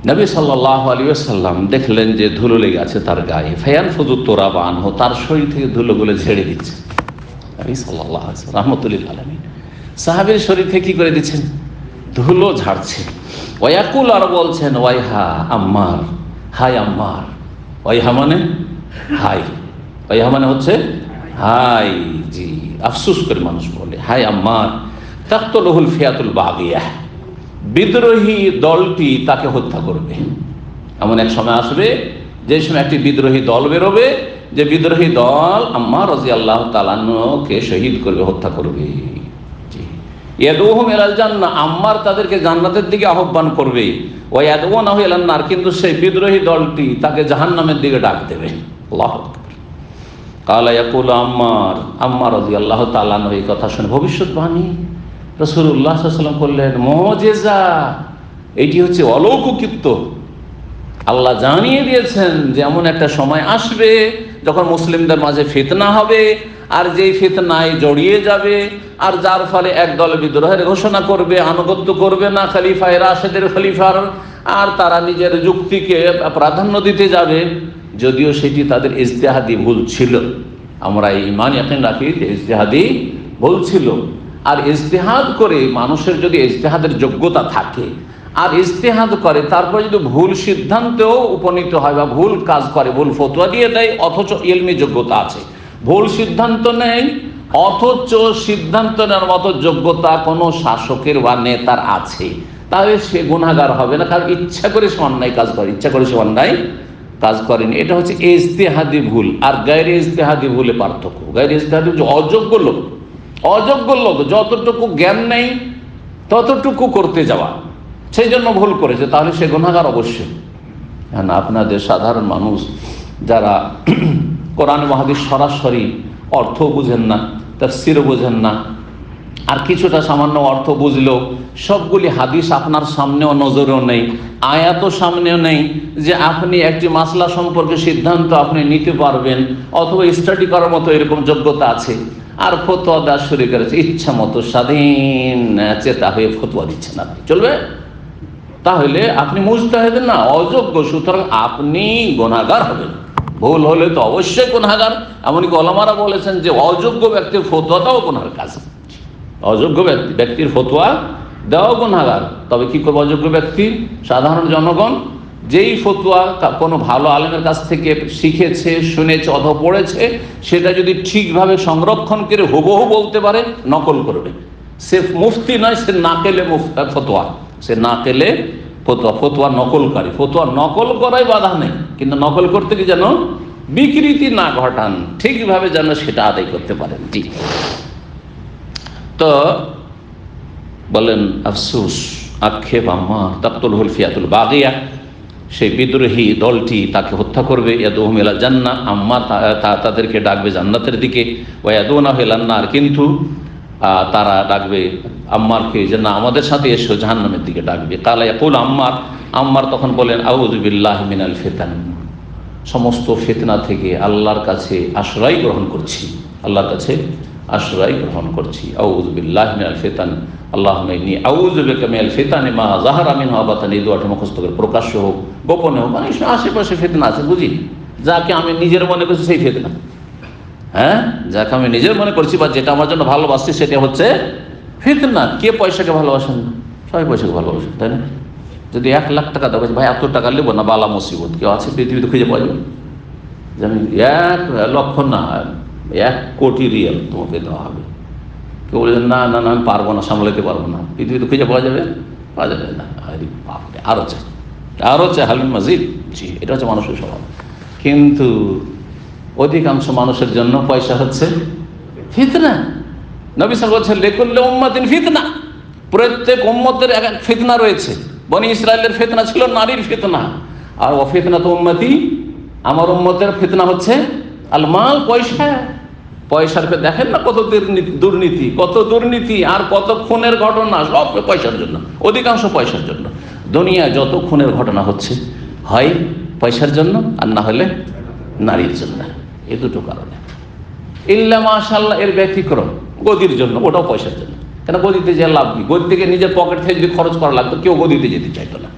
নবী সাল্লাল্লাহু আলাইহি ওয়াসাল্লাম দেখলেন যে ধুলো লেগে আছে তার গায়ে। ফায়ানফুযু তুরাব আনহু, তার শরীর থেকে ধুলোগুলো ঝেড়ে দিচ্ছে নবী সাল্লাল্লাহু আলাইহি ওয়াসাল্লাম রাহমাতুল আলামিন। সাহাবীর শরীর থেকে কি করে দিচ্ছেন? ধুলো ঝাড়ছে। ওয়াকুল, আর বলছেন, ওয়াইহা আম্মার, হাই আম্মার। ওয়াইহা মানে হাই, ওয়াইহা মানে হচ্ছে হাই। জি, আফসোস করে মানুষ বলে, হাই আম্মার, তাকতুলুহুল ফিয়াতুল বাগিয়াহ, বিদ্রোহী দলটি তাকে হত্যা করবে। এমন এক সময় আসবে যে সময় একটি বিদ্রোহী দল বেরোবে, যে বিদ্রোহী দল আম্মার রাদিয়াল্লাহু তাআলা আনহুকে শহীদ করবে, হত্যা করবে। ইয়াদউহুম ইলাল জান্নাহ, আম্মার তাদেরকে জান্নাতের দিকে আহ্বান করবে। ওয়া ইয়াদউনাহু ইলান নার, কিন্তু সেই বিদ্রোহী দলটি তাকে জাহান্নামের দিকে ডাক দেবে। আল্লাহু আকবার। কালা ইয়াকুলু আম্মার, আম্মার রাদিয়াল্লাহু তাআলা আনহু এই কথা শুনে ভবিষ্যৎবাণী রাসূলুল্লাহ সাল্লাল্লাহু আলাইহি ওয়াসাল্লাম করলেন, মুজিজা, এটি হচ্ছে অলৌকিকত্ব। আল্লাহ জানিয়ে দিয়েছেন যে এমন একটা সময় আসবে যখন মুসলিমদের মাঝে ফিতনা হবে, আর যেই ফিতনায় জড়িয়ে যাবে, আর যার ফলে একদল বিদ্রোহের ঘোষণা করবে, আনুগত্য করবে না খলিফায়ে রাশেদের খলিফার, আর তারা নিজের যুক্তিকে প্রাধান্য দিতে যাবে, যদিও সেটি তাদের ইজতিহাদি ভুল ছিল। আমরা ঈমান ইয়াকিন রাখি যে ইজতিহাদি ভুল ছিল, আর ইজতিহাদ করে মানুষের যদি ইজতিহাদের যোগ্যতা থাকে আর ইজতিহাদ করে তারপর যদি ভুল সিদ্ধান্তেও উপনীত হয় বা ভুল কাজ করে, ভুল ফতোয়া দিয়ে দেয় অথচ ইলমি যোগ্যতা আছে, ভুল সিদ্ধান্ত নেই অথচ সিদ্ধান্ত নেওয়ার মতো যোগ্যতা কোনো শাসকের বা নেতার আছে, তাহলে সে গুনাহগার হবে না, কারণ ইচ্ছা করে সে অন্যায় কাজ করে, ইচ্ছা করে সে অন্যায় কাজ করেনি। এটা হচ্ছে ইজতিহাদি ভুল আর গায়রে ইজতিহাদি ভুলে পার্থক্য। গায়রে ইজতিহাদি হচ্ছে অযোগ্য লোক, অযোগ্য লোক যতটুকু জ্ঞান নেই ততটুকু করতে যাওয়া, সেই জন্য ভুল করেছে, তাহলে সে গুনাহগার অবশ্যই। হ্যাঁ, আপনাদের সাধারণ মানুষ যারা কোরআন হাদিস সরাসরি অর্থ বুঝেন না, তাফসীরও বুঝেন না, আর কিছুটা সামান্য অর্থ বুঝলেও সবগুলি হাদিস আপনার সামনেও নজরেও নেই, আয়াতও সামনেও নেই যে আপনি একটি মাসলা সম্পর্কে সিদ্ধান্ত আপনি নিতে পারবেন অথবা স্টাডি করার মতো এরকম যোগ্যতা আছে, আর ফতোয়া দেওয়া শুরু করেছে ইচ্ছা মতো স্বাধীন চেতা হয়ে ফতোয়া দিচ্ছেন, আপনি চলবে? তাহলে আপনি মুজতাহিদ না, অযোগ্য, সুতরাং আপনি গুনাহগার হবেন। ভুল হলে তো অবশ্যই গুনাহগার। এমনকি ওলামারা বলেছেন যে অযোগ্য ব্যক্তির ফতোয়াটাও গুনাহের কাজ, অযোগ্য ব্যক্তির ফতোয়া দেওয়া গুনাহগার। তবে কি করবে অযোগ্য ব্যক্তি? সাধারণ জনগণ যেই ফতোয়া কোনো ভালো আলেমের কাছ থেকে শিখেছে, শুনেছে অথবা পড়েছে, সেটা যদি ঠিকভাবে সংরক্ষণ করে হুবহু বলতে পারে, নকল করবে। সে মুফতি নয়, সে নাকেলে ফতোয়া, সে নাকেলে ফতোয়া, ফতোয়া নকলকারী। ফতোয়া নকল করাই বাধা নেই, কিন্তু নকল করতে কি যেন বিকৃতি না ঘটান, ঠিকভাবে যেন সেটা আদায় করতে পারেন। জি, তো বলেন আফসুস, আক্ষেপ, আম্মা তাকতুল হুল ফিয়াতুল বাগিয়া, সেই বিদ্রোহী দলটি তাকে হত্যা করবে। ইয়াদুহুম ইলা জান্নাহ, আম্মা তাদেরকে ডাকবে জান্নাতের দিকে। ওয়া ইয়াদুনাহু ইলান নার, কিন্তু তারা ডাকবে আম্মারকে যে না আমাদের সাথে এসো, জাহান্নামের দিকে ডাকবে। কালা ইয়াকুল আম্মার, আম্মার তখন বলেন আউযু বিল্লাহি মিনাল ফিতান, সমস্ত ফিতনা থেকে আল্লাহর কাছে আশ্রয় গ্রহণ করছি, আল্লাহর কাছে আশ্রয় গ্রহণ করছি। আউযু বিল্লাহি মিনাল ফিতান, আল্লাহুম্মা ইন্নী আউযু বিকা মিনাল ফিতানি মা যাহারা মিনহা ওয়া বাতান। এই দোয়াটা মুখস্থ করে, প্রকাশ্য হোক গোপনে হোক, মানে আশেপাশে ফিতনা আছে বুঝি, যাকে আমি নিজের মনে করছি সেই ফিতনা, হ্যাঁ, যাকে আমি নিজের মনে করছি বা যেটা আমার জন্য ভালোবাসছি সেটা হচ্ছে ফিতনা। কে পয়সাকে ভালোবাসেন না? সবাই পয়সাকে ভালোবাসেন, তাই না? যদি 1 লাখ টাকা দেবো, ভাই এত টাকা নেবো না, বালা মুসিবত কেউ আছে পৃথিবীতে খুঁজে পাওয়া যাবে? যেমন 1 লক্ষ না, 1 কোটি রিয়াল তোমাকে দেওয়া হবে। কেউ বলছেন না না না আমি পারবো না, সামলাতে পারবো না, পৃথিবীতে খুঁজে পাওয়া যাবে? পাওয়া যাবে না। আরো চাই, আরো চাই, হালিম মাজিদ। জি, এটা হচ্ছে মানুষের স্বভাব। কিন্তু অধিকাংশ মানুষের জন্য পয়সা হচ্ছে ফিতনা। নবী সাল্লাল্লাহু আলাইহি ওয়াসাল্লাম লিকুল্লি উম্মাতিন ফিতনা, প্রত্যেক উম্মতের এক এক ফিতনা রয়েছে। বনি ইসরায়েলের ফিতনা ছিল নারীর ফিতনা, আর ও ফিতনাতু উম্মতি, আমার উম্মতের ফিতনা হচ্ছে আল মাল, পয়সা। পয়সার দেখেন না কত দুর্নীতি, কত দুর্নীতি আর কত খুনের ঘটনা, সব পয়সার জন্য, অধিকাংশ পয়সার জন্য। দুনিয়ায় যত খুনের ঘটনা হচ্ছে হয় পয়সার জন্য, আর না হলে নারীর জন্য। এই দুটো কারণে। ইল্লা মাশাআল্লাহ এর ব্যতিক্রম গদির জন্য, ওটাও পয়সার জন্য। কেন গদিতে যে লাভ কি? গদি থেকে নিজের পকেট থেকে যদি খরচ করা লাগতো, কেউ গদিতে যেতে চাইতো না।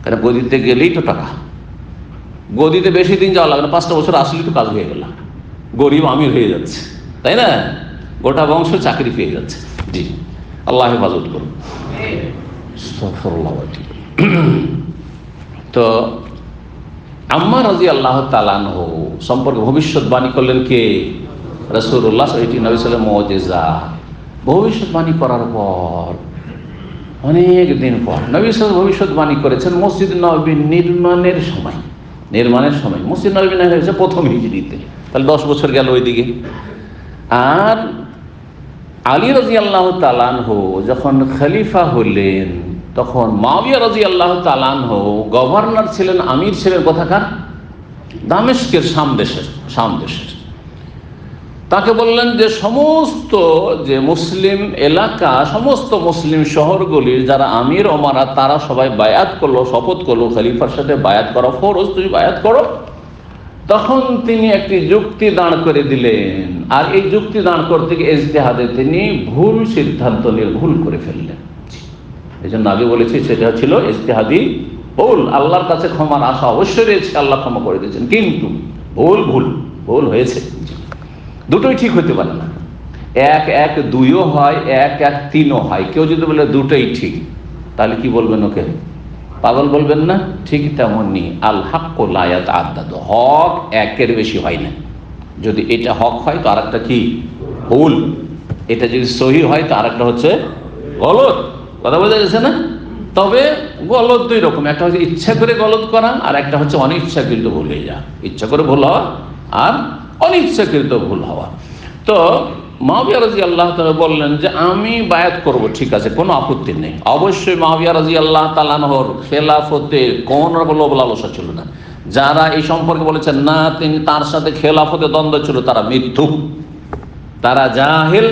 কেন গদিতে গেলেই তো টাকা, গদিতে বেশি দিন যাওয়া লাগে না, 5টা বছর আসলেই তো কাজ হয়ে গেল, গরিব আমির হয়ে যাচ্ছে, তাই না? গোটা বংশ চাকরি পেয়ে যাচ্ছে। জি, আল্লাহ হেফাজত করুন। তো আম্মার রাদিয়াল্লাহু তাআলা আনহু সম্পর্কে ভবিষ্যৎবাণী করলেন কে? রাসূলুল্লাহ। এটি নবী সাল্লাল্লাহু আলাইহি ওয়াসাল্লাম মুজিজা। ভবিষ্যৎবাণী করার পর অনেক দিন পর নবী সাল্লাল্লাহু ভবিষ্যৎবাণী করেছেন মসজিদ নববী নির্মাণের সময়। নির্মাণের সময় মসজিদ নববী না হয়েছে প্রথম হিজরিতে, তাহলে 10 বছর গেল ওইদিকে। আর আলী রাদিয়াল্লাহু তাআলা আনহু যখন খলিফা হলেন, তখন মুআবিয়া রাদিয়াল্লাহু তাআলা আনহু গভর্নর ছিলেন, আমির ছিলেন কোথাকার? দামেস্কের, শাম দেশের। তাকে বললেন যে সমস্ত যে মুসলিম এলাকা, সমস্ত মুসলিম শহরগুলির যারা আমির ওমারা, তারা সবাই বায়াত করলো, শপথ করলো খলিফার সাথে বায়াত করা ফরজ, তুমি বায়াত করো। তখন তিনি একটি যুক্তি দাঁড় করে দিলেন, আর এই যুক্তি দাঁড় করতে গিয়ে ইজতিহাদে তিনি ভুল সিদ্ধান্ত নিয়ে ভুল করে ফেললেন। এই জন্য আগে বলেছি সেটা ছিল ইজতিহাদি ভুল। আল্লাহর কাছে ক্ষমার আশা অবশ্যই রয়েছে, আল্লাহ ক্ষমা করে দিয়েছেন, কিন্তু ভুল হয়েছে। দুটোই ঠিক হতে পারে না। এক এক দুইও হয়, এক এক তিনও হয়। কেউ যদি বলে দুটোই ঠিক, তাহলে কি বলবেন? ওকে পাগল বলবেন না? ঠিক তেমনই আল হাক্কু লা ইয়াতাআদ্দাদু, হক একের বেশি হয় না। যদি এটা হক হয় তো আরেকটা কি ভুল, এটা যদি সহি হয় তো আরেকটা হচ্ছে গলত। কথা বোঝা গেছে না? তবে গলত দুই রকম, একটা হচ্ছে ইচ্ছা করে গলত করা, আর একটা হচ্ছে অনিচ্ছাকৃত ভুল হয়ে যাওয়া। ইচ্ছা করে ভুল হওয়া আর অনিচ্ছাকৃত ভুল হওয়া। তো মুআবিয়া রাদিয়াল্লাহু তাআলা বললেন যে আমি বায়াত করব, ঠিক আছে, কোনো আপত্তি নেই। অবশ্যই মুআবিয়া রাদিয়াল্লাহু তাআলা আনহুর খেলাফতে কোন লোভ লালসা ছিল না। যারা এই সম্পর্কে বলেছেন না তিনি তার সাথে খেলাফতে দ্বন্দ্ব ছিল, তারা মিথ্যুক, তারা জাহেল,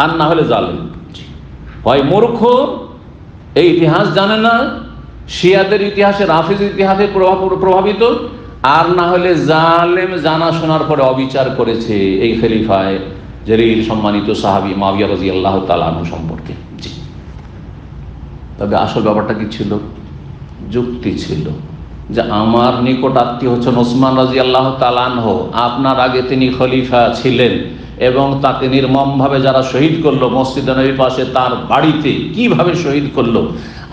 আর না হলে জালেম। হয় মূর্খ, এই ইতিহাস জানে না, শিয়াদের ইতিহাসে, রাফিজ ইতিহাসে প্রভাবিত, আর না হলে জালেম, জানা শোনার পরে অবিচার করেছে এই খলিফায় জলিল সম্মানিত সাহাবী মুআবিয়া রাদিয়াল্লাহু তাআলা আনহু সম্পর্কে। জি, তবে আসল ব্যাপারটা কি ছিল? যুক্তি ছিল যে আমার নিকট আত্মীয় হচ্ছেন ওসমান রাদিয়াল্লাহু তাআলা আনহু, আপনার আগে তিনি খলিফা ছিলেন এবং তাকে নির্মমভাবে যারা শহীদ করলো মসজিদে নবীর পাশে তার বাড়িতে, কিভাবে শহীদ করলো,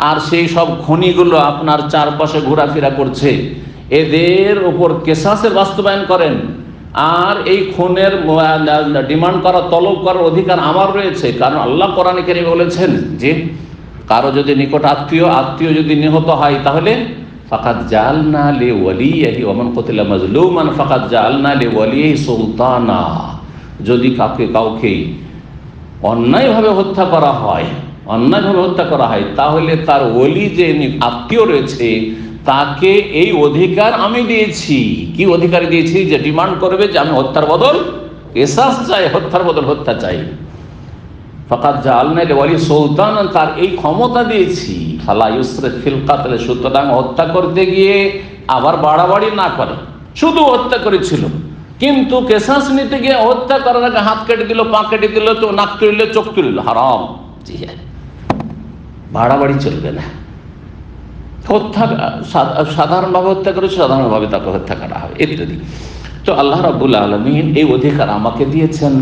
আর সেই সব খনিগুলো আপনার চারপাশে ঘোরাফেরা করছে, এদের উপর কেসাসের বাস্তবায়ন করেন। আর এই খুনের ডিমান্ড করা, তলব করার অধিকার আমার রয়েছে, কারণ আল্লাহ কোরআনে কারীমে বলেছেন যে কারো যদি নিকট আত্মীয় যদি নিহত হয় তাহলে ফাকাদ জাআলনা লিওয়ালিহি ওয়া মান কুতিলা মাজলুমান ফাকাদ জাআলনা লিওয়ালিহি সুলতানা। যদি কাউকে অন্যায়ভাবে হত্যা করা হয় তাহলে তার ওলি যে আত্মীয় রয়েছে তাকে এই অধিকার আমি দিয়েছি। কি অধিকার দিয়েছি? যে ডিমান্ড করবে যে আমি হত্যার বদল কিসাস চাই, হত্যার বদল হত্যা চাই। ফাকাদ জাআলনা লিওয়ালি সুলতানান, তার এই ক্ষমতা দিয়েছি। ফালা ইউসরিফ ফিল কাতল, সুতরাং হত্যা করতে গিয়ে আবার বাড়াবাড়ি না করে। শুধু হত্যা করেছিল, কিন্তু কেসাস নিতে গিয়ে হত্যা করার আগে হাত কেটে দিল, পা কেটে দিল, তো নাক তুলিল, চোখ তুলিল, হারাম। জি হ্যাঁ, বাড়াবাড়ি চলবে না। হত্যা সাধারণভাবে হত্যা করেছে, সাধারণভাবে তাকে হত্যা করা হবে ইত্যাদি। তো আল্লাহ রাব্বুল আলামিন এই অধিকার আমাকে দিয়েছেন,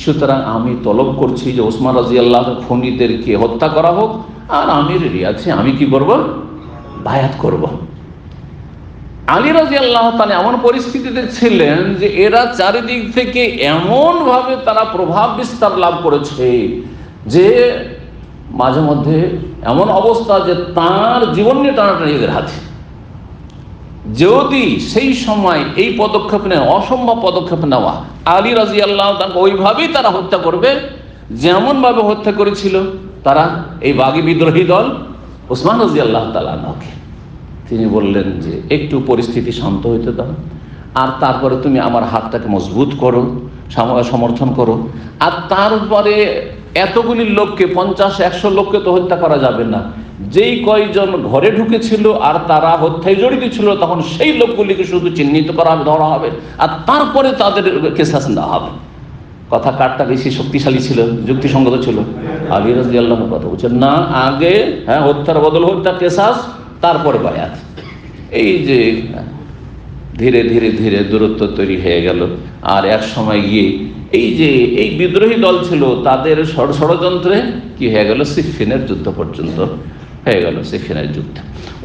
সুতরাং আমি তলব করছি যে ওসমান রাদিয়াল্লাহু খুনিদেরকে হত্যা করা হোক, আর আমি রেডি আছি, আমি কি করব? বায়াত করব। আলী রাদিয়াল্লাহু তাআলা এমন পরিস্থিতিতে ছিলেন যে এরা চারিদিক থেকে এমনভাবে তারা প্রভাব বিস্তার লাভ করেছে যে মাঝে মধ্যে এমন অবস্থা যে তার জীবন নিয়ে টানাটানি এদের হাতে। যদি সেই সময় এই পদক্ষেপ নেয়, অসম্ভব পদক্ষেপ নেওয়া, আলী রাদিয়াল্লাহু তাআলা ওইভাবেই তারা হত্যা করবে যেমনভাবে হত্যা করেছিল তারা এই বাগী বিদ্রোহী দল ওসমান রাদিয়াল্লাহু তাআলা আনহুকে। তিনি বললেন যে একটু পরিস্থিতি শান্ত হইতে দাও, আর তারপরে তুমি আমার হাতটাকে মজবুত করো, সমর্থন করো। আর তারপরে এতগুলি লোককে, 50-100 লোককে তো হত্যা করা যাবে না। যেই কয়জন ঘরে ঢুকেছিল আর তারা হত্যায় জড়িত ছিল, তখন সেই লোকগুলিকে শুধু চিহ্নিত করা হবে, ধরা হবে, আর তারপরে তাদের কেসাস দেওয়া হবে। কথা কারটা বেশি শক্তিশালী ছিল, যুক্তিসঙ্গত ছিল? আলী রাদিয়াল্লাহু কথা বলছেন না, আগে হত্যার বদল হত্যা, কেসাস, তারপরে বায়াত। এই যে ধীরে ধীরে ধীরে দূরত্ব তৈরি হয়ে গেল। আর এক সময় গিয়ে এই যে এই বিদ্রোহী দল ছিল তাদের ষড়যন্ত্রে কি হয়ে গেল? সিফফিনের যুদ্ধ পর্যন্ত হয়ে গেল। সিফফিনের যুদ্ধ,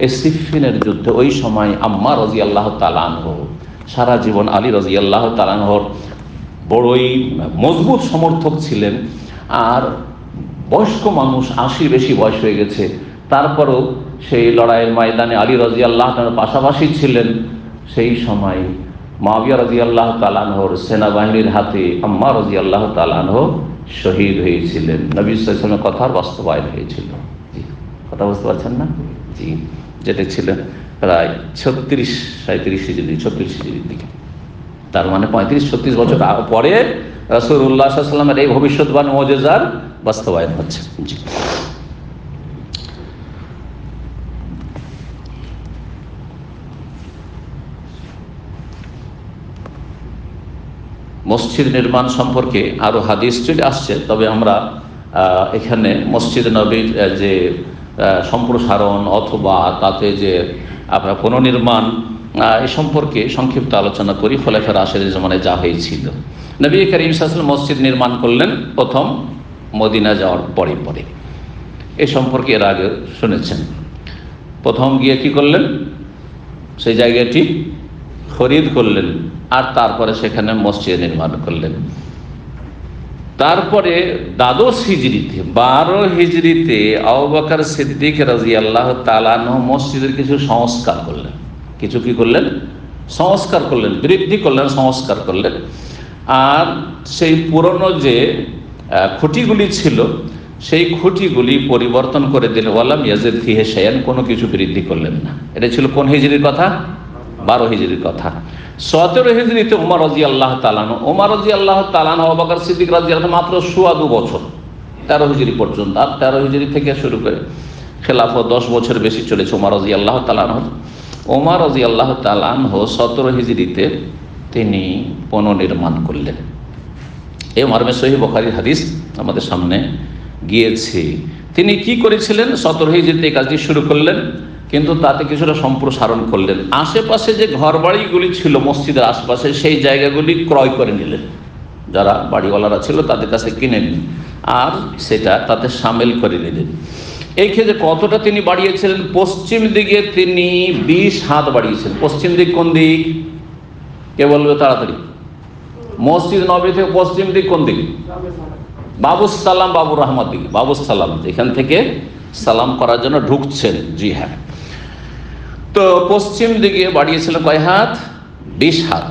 এই সিফফিনের যুদ্ধে ওই সময় আম্মার রাদিয়াল্লাহু তাআলা আনহু সারা জীবন আলী রাদিয়াল্লাহু তাআলা আনহুর বড়ই মজবুত সমর্থক ছিলেন। আর বয়স্ক মানুষ, 80 বেশি বয়স হয়ে গেছে, তারপরও সেই লড়াইয়ের ময়দানে আলী রাদিয়াল্লাহু তাআলার পাশাপাশি ছিলেন। সেই সময় মুআবিয়া রাদিয়াল্লাহু তাআলা আনহুর সেনাবাহিনীর হাতে আম্মার রাদিয়াল্লাহু তাআলা আনহু শহীদ হয়েছিলেন। নবী সাল্লাল্লাহু আলাইহি ওয়াসাল্লামের কথার বাস্তবায়ন হয়েছিল। জি, কথা বুঝতে পারছেন না? জি, যেটা ছিলেন প্রায় 36-37 হিজরির দিকে, তার মানে 35-36 বছর পরে রাসূলুল্লাহ সাল্লাল্লাহু আলাইহি ওয়াসাল্লামের এই ভবিষ্যৎবাণী মুজিজার বাস্তবায়ন হচ্ছে। জি, মসজিদ নির্মাণ সম্পর্কে আরো হাদিস চলে আসছে, তবে আমরা এখানে মসজিদ নববীর যে সম্প্রসারণ অথবা তাতে যে আপনার পুনর্নির্মাণ এই সম্পর্কে সংক্ষিপ্ত আলোচনা করি। খোলাফায়ে রাশিদিন জামানায় যা হয়েছিল, নবী করিম সাল্লাল্লাহু আলাইহি ওয়াসাল্লাম মসজিদ নির্মাণ করলেন প্রথম মদিনা যাওয়ার পরে পরে। এ সম্পর্কে এর আগে শুনেছেন। প্রথম গিয়ে কি করলেন, সেই জায়গাটি খরিদ করলেন, আর তারপরে সেখানে মসজিদ নির্মাণ করলেন। তারপরে দ্বাদশ হিজরিতে 12 হিজরিতে আবু বকর সিদ্দিক রাদিয়াল্লাহু তাআলা আনহু মসজিদের কিছু সংস্কার করলেন। কিছু কি করলেন? সংস্কার করলেন, বৃদ্ধি করলেন, সংস্কার করলেন। আর সেই পুরনো যে খুঁটিগুলি ছিল সেই খুঁটিগুলি পরিবর্তন করে দিলেন। ওয়ালাম ইয়াজিদ ফিহি শাইআন, কোনো কিছু বৃদ্ধি করলেন না। এটা ছিল কোন হিজরির কথা? 12 হিজরির কথা। 17 হিজরিতে ওমর রাদিয়াল্লাহু তাআলা আনহু, ওমর রাদিয়াল্লাহু তাআলা আনহু আবু বকর সিদ্দিক রাদিয়াল্লাহু মাত্র 2 বছর, 13 হিজরি পর্যন্ত। আর 13 হিজরি থেকে শুরু করে খেলাফত 10 বছর বেশি চলেছে ওমর রাদিয়াল্লাহু তাআলা আনহু। ওমর রাদিয়াল্লাহু তাআলা আনহু 17 হিজরিতে তিনি পুনর্নির্মাণ করলেন। এই মর্মে সহিহ বুখারীর হাদিস আমাদের সামনে গিয়েছে। তিনি কি করেছিলেন? 17 হিজরিতে এই কাজটি শুরু করলেন, কিন্তু তাতে কিছুটা সম্প্রসারণ করলেন। আশেপাশে যে ঘরবাড়িগুলি ছিল মসজিদের আশপাশে, সেই জায়গাগুলি ক্রয় করে নিলেন। যারা বাড়িওয়ালারা ছিল তাদের কাছে কিনে নিন, আর সেটা তাতে সামিল করে নিলেন। এই ক্ষেত্রে কতটা তিনি বাড়িয়েছিলেন? পশ্চিম দিকে তিনি 20 হাত বাড়িয়েছিলেন। পশ্চিম দিক কোন দিক? কে বলবে তাড়াতাড়ি? মসজিদ নববী থেকে পশ্চিম দিক কোন দিক? বাবুস সালাম, বাবুর রহমত দিকে। বাবুস সালাম, যেখান থেকে সালাম করার জন্য ঢুকছেন। জি হ্যাঁ। তো পশ্চিম দিকে বাড়িয়েছিলেন কয় হাত? 20 হাত।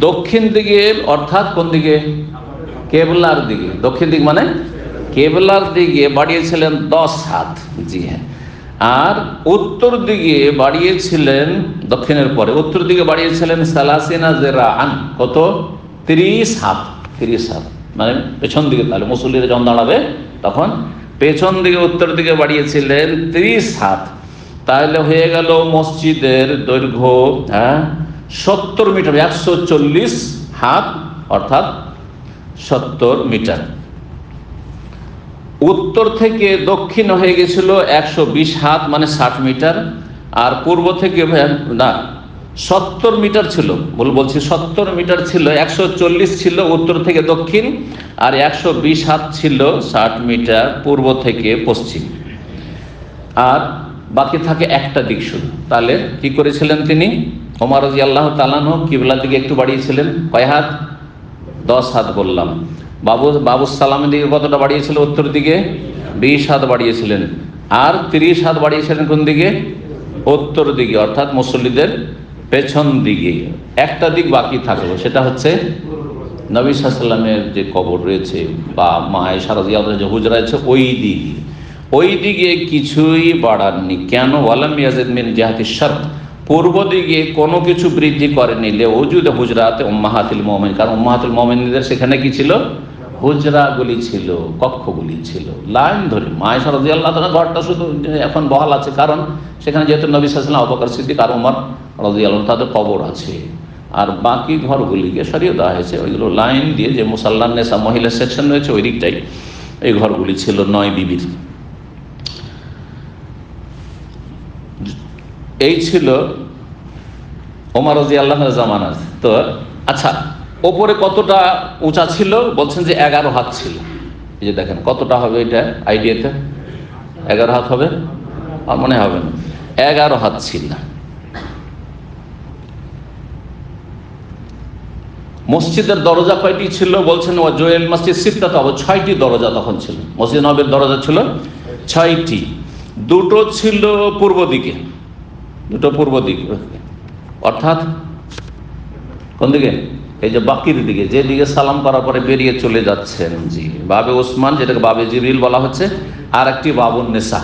দক্ষিণ দিকে অর্থাৎ কোন দিকে? কেবলার দিকে। দক্ষিণ দিক মানে কেবলার দিকে বাড়িয়েছিলেন 10 হাত। জি হ্যাঁ। আর উত্তর দিকে বাড়িয়েছিলেন, দক্ষিণের পরে উত্তর দিকে বাড়িয়েছিলেন সালাসিনা জিরাআন। কত? 30 হাত। 30 হাত মানে পেছন দিকে। তাহলে মুসল্লিরা যখন দাঁড়াবে তখন পেছন দিকে উত্তর দিকে বাড়িয়েছিলেন 30 হাত। তাহলে হয়ে গেল মসজিদের দৈর্ঘ্য 70 মিটার, 140 হাত অর্থাৎ 70 মিটার। উত্তর থেকে দক্ষিণ হয়ে গেছিল 120 হাত মানে 60 মিটার। আর পূর্ব থেকে না 70 মিটার ছিল, বলছি 70 মিটার ছিল। 140 ছিল উত্তর থেকে দক্ষিণ, আর 120 হাত ছিল 60 মিটার পূর্ব থেকে পশ্চিম। আর বাকি থাকে একটা দিক শুধু। তাহলে কি করেছিলেন তিনি? ওমর রাদিয়াল্লাহু তাআলা আনহু কিবলার দিকে একটু বাড়িয়েছিলেন। কয় হাত? 10 হাত বললাম। বাবুস সালামের দিকে কতটা বাড়িয়েছিল? উত্তর দিকে 20 হাত বাড়িয়েছিলেন। আর 30 হাত বাড়িয়েছিলেন কোন দিকে? উত্তর দিকে, অর্থাৎ মুসল্লিদের পেছন দিকে। একটা দিক বাকি থাকলো, সেটা হচ্ছে নবী সাল্লাল্লাহু আলাইহি ওয়াসাল্লামের যে কবর রয়েছে বা মা আয়েশা রাদিয়াল্লাহু আনহা যে হুজরা আছে ওই দিকে কিছুই বাড়াননি। কেন? ওয়ালাম ইয়াজিদ মিন জিহাতিশ শারক, পূর্ব দিকে কোনো কিছু বৃদ্ধি করেনি। লিউজুদ হুজরাতে উম্মাহাতুল মুমিনিন, কারণ উম্মাহাতুল মুমিনিনদের সেখানে কি ছিল? হুজরাগুলি ছিল, কক্ষগুলি ছিল লাইন ধরে। মা আয়েশা রাদিয়াল্লাহু তাআলা ঘরটা শুধু এখন বহাল আছে, কারণ সেখানে যেহেতু নবী সাল্লাল্লাহু আলাইহি ওয়াসাল্লাম, আবু বকর সিদ্দিক আর ওমর রাদিয়াল্লাহু আনহু তাদের কবর আছে। আর বাকি ঘরগুলিকে সরিয়ে দেওয়া হয়েছে। ওইগুলো লাইন দিয়ে যে মুসাল্লান নেসা মহিলা সেকশন রয়েছে ওই দিকটাই এই ঘরগুলি ছিল 9 বিবির। এই ছিল ওমর রাদিয়াল্লাহু আনহু জামানার। তো আচ্ছা, ওপরে কতটা উঁচা ছিল? বলছেন যে 11 হাত ছিল। এই যে দেখেন কতটা হবে এটা আইডিয়াতে? 11 হাত হবে? আর মনে হবে না, 11 হাত ছিল। মসজিদের দরজা কয়টি ছিল? বলছেন ও জোয়েল মসজিদ সিত্তাত, 6টি দরজা তখন ছিল। মসজিদ নববীর দরজা ছিল 6টি। দুটো ছিল পূর্ব দিকে, দুটো পূর্ব দিকে, অর্থাৎ কোন দিকে? এই যে বাকির দিকে, যেদিকে সালাম করার পরে বেরিয়ে চলে যাচ্ছেন। জি, বাবে ওসমান, যেটাকে বাবে জিবরিল বলা হচ্ছে, আর একটি বাবুন নেসা,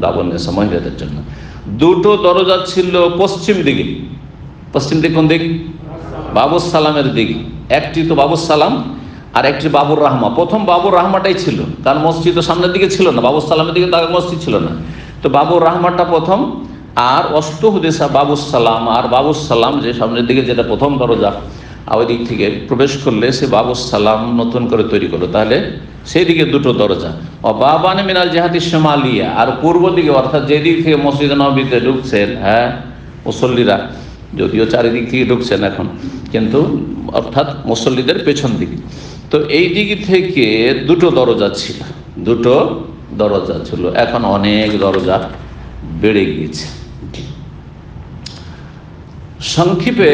বাবুন নেসা মহিলাদের জন্য। দুটো দরজা ছিল পশ্চিম দিকে। পশ্চিম দিক কোন দিক? বাবুস সালামের দিকে। একটি তো বাবুস সালাম আর একটি বাবুর রাহমা। প্রথম বাবুর রাহমাটাই ছিল, কারণ মসজিদ তো সামনের দিকে ছিল না, বাবুস সালামের দিকে তার মসজিদ ছিল না। তো বাবুর রাহমাটা প্রথম, আর অষ্টহুদেশা বাবুস সালাম, আর বাবুস সালাম যে সামনের দিকে যেটা প্রথম দরজা, ওই দিক থেকে প্রবেশ করলে সে বাবুস সালাম নতুন করে তৈরি করলো। তাহলে সেই দিকে দুটো দরজা। ও বাবানে মিনাল জিহাতি শিমালিয়া, আর পূর্ব দিকে অর্থাৎ যেদিক থেকে মসজিদ নববীতে ঢুকছেন মুসল্লিরা, যদিও চারিদিক থেকে ঢুকছেন এখন, কিন্তু অর্থাৎ মুসল্লিদের পেছন দিকে। তো এই দিক থেকে দুটো দরজা ছিল, এখন অনেক দরজা বেড়ে গিয়েছে। সংক্ষেপে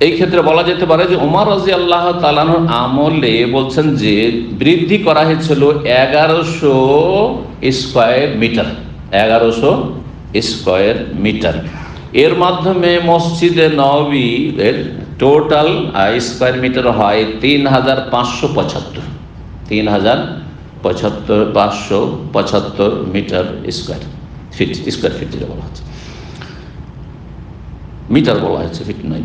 এই ক্ষেত্রে বলা যেতে পারে যে ওমর রাদিয়াল্লাহু তাআলা আনহুর আমলে বলছেন যে বৃদ্ধি করা হয়েছিল 1100 স্কয়ার মিটার, 1100 স্কয়ার মিটার। এর মাধ্যমে মসজিদে নববী এর টোটাল স্কয়ার মিটার হয় 3575 metre square feet, square feet যেটা বলা হচ্ছে, মিটার বলা হচ্ছে, ফিট নয়।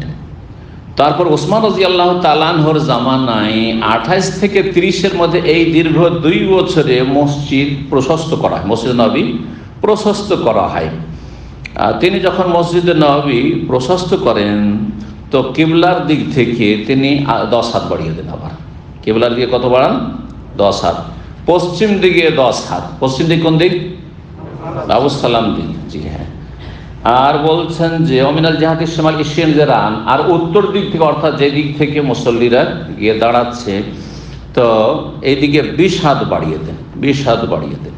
তারপর ওসমান রাদিয়াল্লাহু তাআলা আনহুর জামানায় 28 থেকে 30-এর মধ্যে এই দীর্ঘ 2 বছরে মসজিদ প্রশস্ত করা হয়, মসজিদ নববী প্রশস্ত করা হয়। তিনি যখন মসজিদে নববী প্রশস্ত করেন তো কিবলার দিক থেকে তিনি 10 হাত বাড়িয়ে দেন। আবার কিবলার দিকে কত বাড়ান? 10 হাত। পশ্চিম দিকে 10 হাত। পশ্চিম দিক কোন দিক? বাবুস সালাম দিক। জি হ্যাঁ। আর বলছেন যে অমিনাল জিহাদি শিমাল এশিয়ান জেরান, আর উত্তর দিক থেকে অর্থাৎ যে দিক থেকে মুসল্লিরা গিয়ে দাঁড়াচ্ছে, তো এইদিকে 20 হাত বাড়িয়ে দেন, 20 হাত বাড়িয়ে দেন।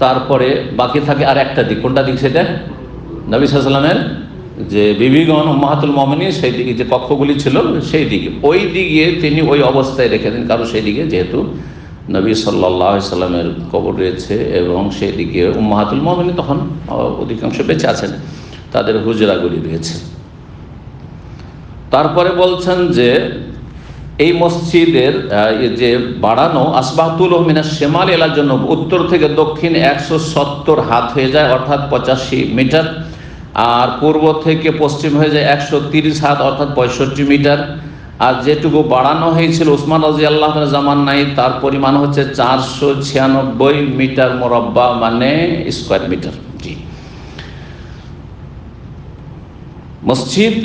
তারপরে বাকি থাকে আর একটা দিক, কোনটা দিক সেটা? নবী সাল্লাল্লাহু আলাইহি ওয়াসাল্লামের যে বিবিগণ উম্মাহাতুল মুমিনিন সেই দিকে যে কক্ষগুলি ছিল সেই দিকে, ওই দিকে তিনি ওই অবস্থায় রেখে দেন, কারণ সেই দিকে যেহেতু নবী সাল্লাল্লাহু আলাইহি ওয়াসাল্লামের কবর রয়েছে এবং সেই দিকে উম্মাহাতুল মুমিনিন তখন অধিকাংশ বেঁচে আছেন, তাদের হুজরাগুলি রয়েছে। তারপরে বলছেন যে এই মসজিদের যে বাড়ানো আসবাহতুল মিনাস শিমাল এলার জন্য উত্তর থেকে দক্ষিণ 170 হাত হয়ে যায়, অর্থাৎ 85 মিটার, আর পূর্ব থেকে পশ্চিম হয়ে যায় 130 হাত, অর্থাৎ 65 মিটার। আর যেটুকু বাড়ানো হয়েছিল ওসমান রাদিয়াল্লাহু তাআলা জামানায় তার পরিমাণ হচ্ছে 496 মিটার মুরাব্বা, মানে স্কয়ার মিটার। জি, মসজিদ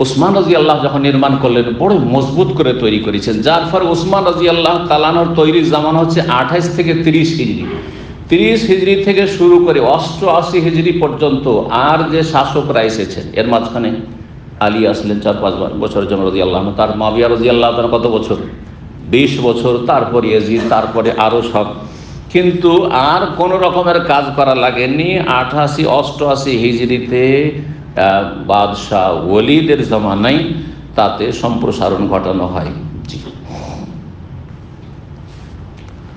ওসমান রাদিয়াল্লাহু যখন নির্মাণ করলেন বড় মজবুত করে তৈরি করেছেন, যার ফলে ওসমান রাদিয়াল্লাহু তাআলা আনহুর তৈরির জামান হচ্ছে 28 থেকে 30 হিজরি। 30 হিজরি থেকে শুরু করে 88 হিজরি পর্যন্ত আর যে শাসকরা এসেছেন, এর মাঝখানে আলী আসলেন 4-5 বছরের জন্য রাদিয়াল্লাহু আনহু, তার মুয়াবিয়া রাদিয়াল্লাহু তাআলা কত বছর? 20 বছর, তারপর ইয়াজিদ, তারপরে আরো সব। কিন্তু আর কোন রকমের কাজ করা লাগেনি। 88 হিজরিতে বাদশাহ ওয়ালিদের জামানায় তাতে সম্প্রসারণ ঘটানো হয়। জি,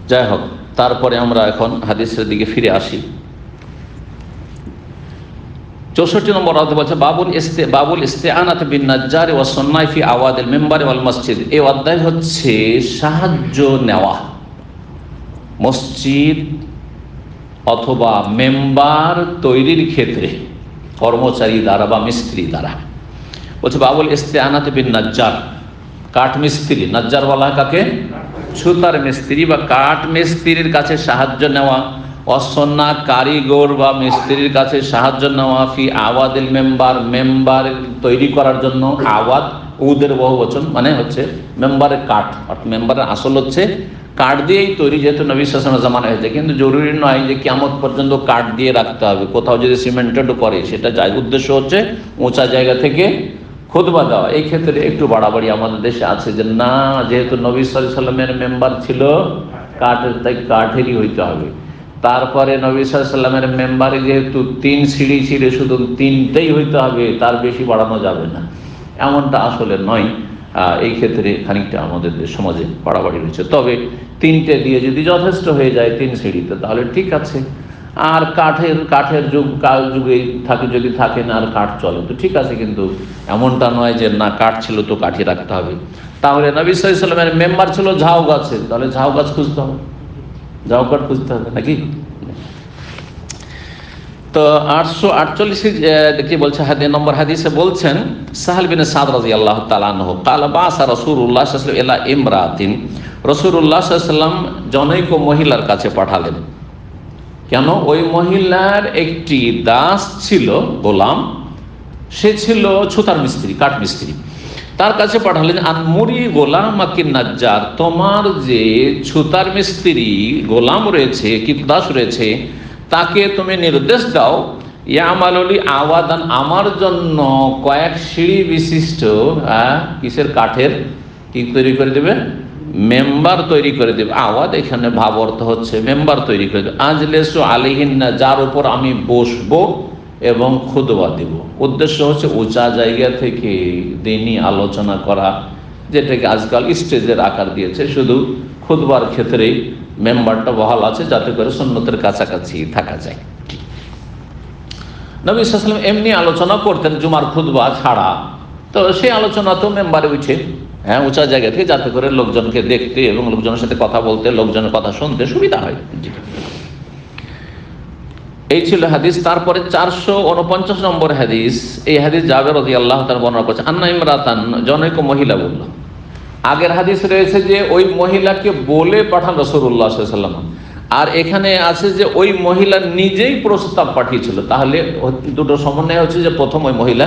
যাই হোক, তারপরে আমরা এখন হাদিসের দিকে ফিরে আসি। 64 নম্বর অধ্যায় বলছে বাবুল ইস্তিআনাত বিন নাজ্জার ওয়া সুন্নাহ ফি আওয়াদিল মিম্বার ওয়াল মসজিদ। এই অধ্যায় হচ্ছে সাহায্য নেওয়া মসজিদ অথবা মেম্বার তৈরির ক্ষেত্রে কর্মচারী দ্বারা বা মিস্ত্রি দ্বারা। বলছে বাবুল ইস্তিআনাত বিন নাজ্জার, কাঠ মিস্ত্রি। নাজ্জার বলা কাকে? সুতার মিস্ত্রি বা কাঠ মিস্ত্রির কাছে সাহায্য নেওয়া। অসন্না কারিগর বা মিস্ত্রির কাছে সাহায্য নেওয়া। ফি আওয়াদিল মেম্বার, মেম্বার তৈরি করার জন্য। আওয়াদ উদের বহু বচন, মানে হচ্ছে মেম্বারের কাঠ, অর্থাৎ মেম্বারের আসল হচ্ছে কাঠ দিয়েই তৈরি, যেহেতু নবী সাল্লাল্লাহু আলাইহি ওয়াসাল্লাম জামানা হয়েছে। কিন্তু জরুরি নয় যে কিয়ামত পর্যন্ত কাঠ দিয়ে রাখতে হবে। কোথাও যদি সিমেন্টেড করে সেটা উদ্দেশ্য হচ্ছে উঁচা জায়গা থেকে খুতবা দেওয়া। এই ক্ষেত্রে একটু বাড়াবাড়ি আমাদের দেশে আছে যে না, যেহেতু নবী সাল্লাল্লাহু আলাইহি ওয়াসাল্লামের মেম্বার ছিল কাঠের, তাই কাঠেরই হইতে হবে। তারপরে নবী সাল্লাল্লাহু আলাইহি ওয়াসাল্লামের মেম্বারে যেহেতু 3 সিঁড়ি ছিল, শুধু 3টেই হইতে হবে, তার বেশি বাড়ানো যাবে না, এমনটা আসলে নয়। এই ক্ষেত্রে খানিকটা আমাদের সমাজে বাড়াবাড়ি রয়েছে। তবে 3টে দিয়ে যদি যথেষ্ট হয়ে যায় 3 সিঁড়িতে, তাহলে ঠিক আছে। আর কাঠের যুগে থাকে, যদি থাকে না আর কাঠ চলে তো ঠিক আছে, কিন্তু এমনটা নয় যে না কাঠ ছিল তো কাঠই রাখতে হবে। তাহলে নবী সাল্লাল্লাহু আলাইহি ওয়াসাল্লামের মেম্বার ছিল ঝাউ গাছের, তাহলে ঝাউ গাছ খুঁজতে হবে, ঝাউ কাঠ খুঁজতে হবে নাকি? তো 848 কি বলছে নম্বর হাদিসে বলছেন সাহাল বিন সাদ রাদিয়াল্লাহু তাআলা আনহু ক্বালা বাসা রাসূলুল্লাহ সাল্লাল্লাহু আলাইহি ওয়াসাল্লাম ইলা ইমরাতিন। রাসূলুল্লাহ সাল্লাল্লাহু আলাইহি ওয়াসাল্লাম জনৈক মহিলার কাছে পাঠালেন। কেন? ওই মহিলার একটি দাস ছিল, গোলাম, সে ছিল ছুতার মিস্ত্রি, কাঠ মিস্ত্রি। তার কাছে পাঠালেন আনমুরি গোলামাকিন নাজ্জার, তোমার যে ছুতার মিস্ত্রি গোলাম রয়েছে, কীটদাস রয়েছে, তাকে তুমি নির্দেশ দাও ইয়ামালি আওয়াদান, আমার জন্য কয়েক সিঁড়ি বিশিষ্ট কিসের কাঠের কি তৈরি করে দেবে, মেম্বার তৈরি করে দেবে। আওয়াদ এখানে ভাব অর্থ হচ্ছে মেম্বার তৈরি করে দেবে। আজলেসু আলাইহিন্না, যার উপর আমি বসবো এবং খুতবা দেব। উদ্দেশ্য হচ্ছে উঁচা জায়গা থেকে দিনই আলোচনা করা, যেটাকে আজকাল স্টেজের আকার দিয়েছে। শুধু খুতবার ক্ষেত্রেই মেম্বারটা বহাল আছে যাতে করে সুন্নতের কাছাকাছি থাকা যায়। নবী সাল্লাল্লাহু আলাইহি ওয়াসাল্লাম এমনি আলোচনা করতেন জুমার খুতবা ছাড়া, তো সেই আলোচনা তো মেম্বারে উঠে উঁচা জায়গা থেকে, যাতে করে লোকজনকে দেখতে এবং লোকজনের সাথে কথা বলতে, লোকজনের কথা শুনতে সুবিধা হয়। এই ছিল হাদিস। তারপরে 449 নম্বর হাদিস। এই হাদিস জাবের রাদিয়াল্লাহু তাআলা বর্ণনা করেছেন। আন্না ইমরাতান, জনৈক মহিলা বলল। আগের হাদিস রয়েছে যে ওই মহিলাকে বলে পাঠান রাসূলুল্লাহ সাল্লাল্লাহু আলাইহি ওয়াসাল্লাম, আর এখানে আছে যে ওই মহিলা নিজেই প্রস্তাব পাঠিয়েছিল। তাহলে দুটো সমন্বয় হচ্ছে যে প্রথম ওই মহিলা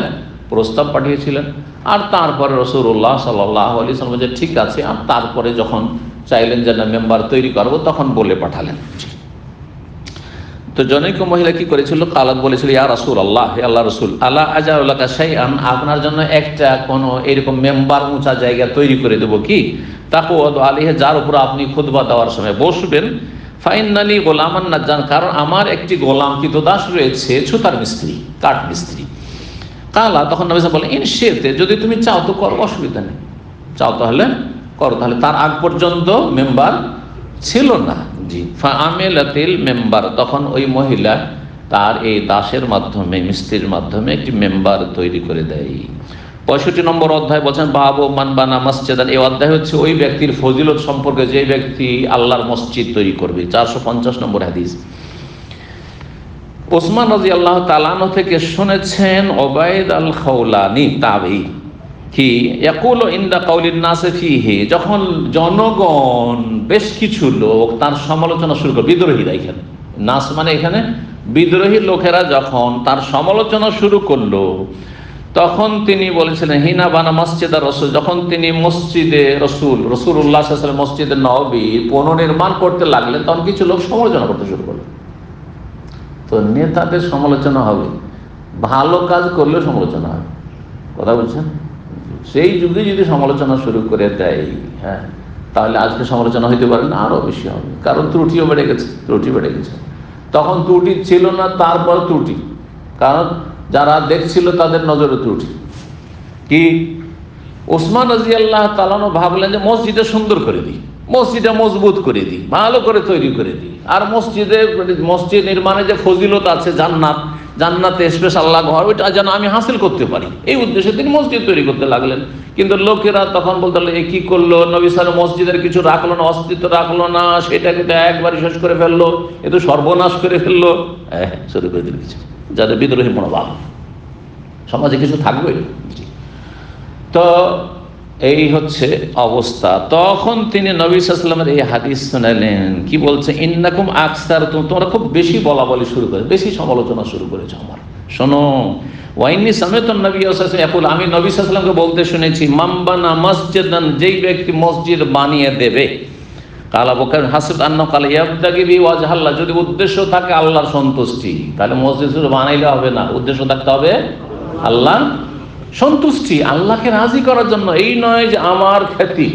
প্রস্তাব পাঠিয়েছিলেন, আর তারপরে রাসূলুল্লাহ সাল্লাল্লাহু আলাইহি ওয়াসাল্লাম যে ঠিক আছে, আর তারপরে যখন চাইলেন যে না মেম্বার তৈরি করবো, তখন বলে পাঠালেন। তো জনৈক মহিলা কি করেছিল, কালাত বলেছিল, ইয়া রাসূলুল্লাহ, হে আল্লাহ রাসূল, আলা আজআলু লাকা শাইআন, আপনার জন্য একটা কোন এরকম মেম্বার উঁচা জায়গা তৈরি করে দেবো কি, তাকওয়াদু আলাইহি, যার উপর আপনি খুতবা দেওয়ার সময় বসবেন, ফাইন্নালি গোলামান নাজ্জার, কারণ আমার একটি গোলাম কৃতদাস রয়েছে, ছুতার মিস্ত্রি, কাঠ মিস্ত্রি। কালা, তখন নবী সাল্লাল্লাহু আলাইহি ওয়াসাল্লাম বলেন, ইন শি'তে, যদি তুমি চাও তো করো, অসুবিধা নেই, চাও তাহলে করো। তাহলে তার আগ পর্যন্ত মেম্বার ছিল না। জি, ফাআমিলাতিল মেম্বার, তখন ওই মহিলা তার এই দাসের মাধ্যমে, মিস্ত্রির মাধ্যমে একটি মেম্বার তৈরি করে দেয়। 65 নম্বর অধ্যায় বলছেন বাবু মান বানা মসজিদান। এই অধ্যায় হচ্ছে ওই ব্যক্তির ফজিলত সম্পর্কে যে ব্যক্তি আল্লাহর মসজিদ তৈরি করবে। 450 নম্বর হাদিস। ওসমান রাদিয়াল্লাহু তাআলা আনহু থেকে শুনেছেন ওবাইদ আল খাওলানি তাবঈ কি ইয়াকুলু ইনদা কাউলিন নাস ফিহি, যখন জনগণ বেশ কিছু লোক তার সমালোচনা শুরু করে, বিদ্রোহীরা, এখানে নাস মানে এখানে বিদ্রোহী লোকেরা যখন তার সমালোচনা শুরু করলো, তখন তিনি বলেছিলেন হিনা বানা মসজিদ আর রসুল, যখন তিনি মসজিদে রাসূলুল্লাহ সাল্লাল্লাহু আলাইহি ওয়াসাল্লাম মসজিদে নববী পুনর্নির্মাণ করতে লাগলেন, তখন কিছু লোক সমালোচনা করতে শুরু করলো। তো নেতাদের সমালোচনা হবে, ভালো কাজ করলে সমালোচনা হবে, কথা বলছেন। সেই যুগে যদি সমালোচনা শুরু করে দেয়, হ্যাঁ, তাহলে আজকে সমালোচনা হইতে পারে না, আরো বেশি হবে, কারণ ত্রুটিও বেড়ে গেছে, ত্রুটি বেড়ে গেছে। তখন ত্রুটি ছিল না, তারপর ত্রুটি, কারণ যারা দেখছিল তাদের নজরে ত্রুটি। কি ওসমান রাদিয়াল্লাহু তাআলা ভাবলেন যে মসজিদে সুন্দর করে দিই, মসজিদে মজবুত করে দিই, ভালো করে তৈরি করে দিই, আর মসজিদ নির্মাণে যে ফজিলত আছে, জান্নাতে স্পেশাল আল্লাহ ঘর, ওইটা যেন আমি হাসিল করতে পারি, এই উদ্দেশ্যে তিনি মসজিদ তৈরি করতে লাগলেন। কিন্তু লোকেরা তখন বলতে লাগলো, এ কি করলো, নবী সাল্লাল্লাহু আলাইহি মসজিদের কিছু রাখলো না, অস্তিত্ব রাখলো না, সেটাকে তো একবারই শেষ করে ফেললো, এ তো সর্বনাশ করে ফেললো, শুরু করে দিল কিছু, যাদের বিদ্রোহী মনোভাব, সমাজে কিছু থাকবে। তো এই হচ্ছে অবস্থা। তখন তিনি নবী সাল্লাল্লাহু আলাইহি ওয়াসাল্লামের এই হাদিস শোনালেন, কি বলছে, ইন্নাকুম আকসারতুম, তোমরা খুব বেশি বলা বলি শুরু করে, বেশি সমালোচনা শুরু করেছো আমার। শোনো, ওয়াইনি সামিতুন নবী সাল্লাল্লাহু আলাইহি ওয়াসাল্লাম, আমি নবী সাল্লাল্লাহু আলাইহি ওয়াসাল্লামকে বলতে শুনেছি, মামবানা মসজিদান, যেই ব্যক্তি মসজিদ বানিয়ে দেবে, কালা বকর হাসিব আন্না কালা ইয়াবতাগি বি ওয়াজহাল্লাহ, যদি উদ্দেশ্য থাকে আল্লাহর সন্তুষ্টি, তাহলে মসজিদ শুধু বানাইলে হবে না, উদ্দেশ্য থাকতে হবে আল্লাহর সন্তুষ্টি, আল্লাহকে রাজি করার জন্য। এই নয় যে আমার খ্যাতি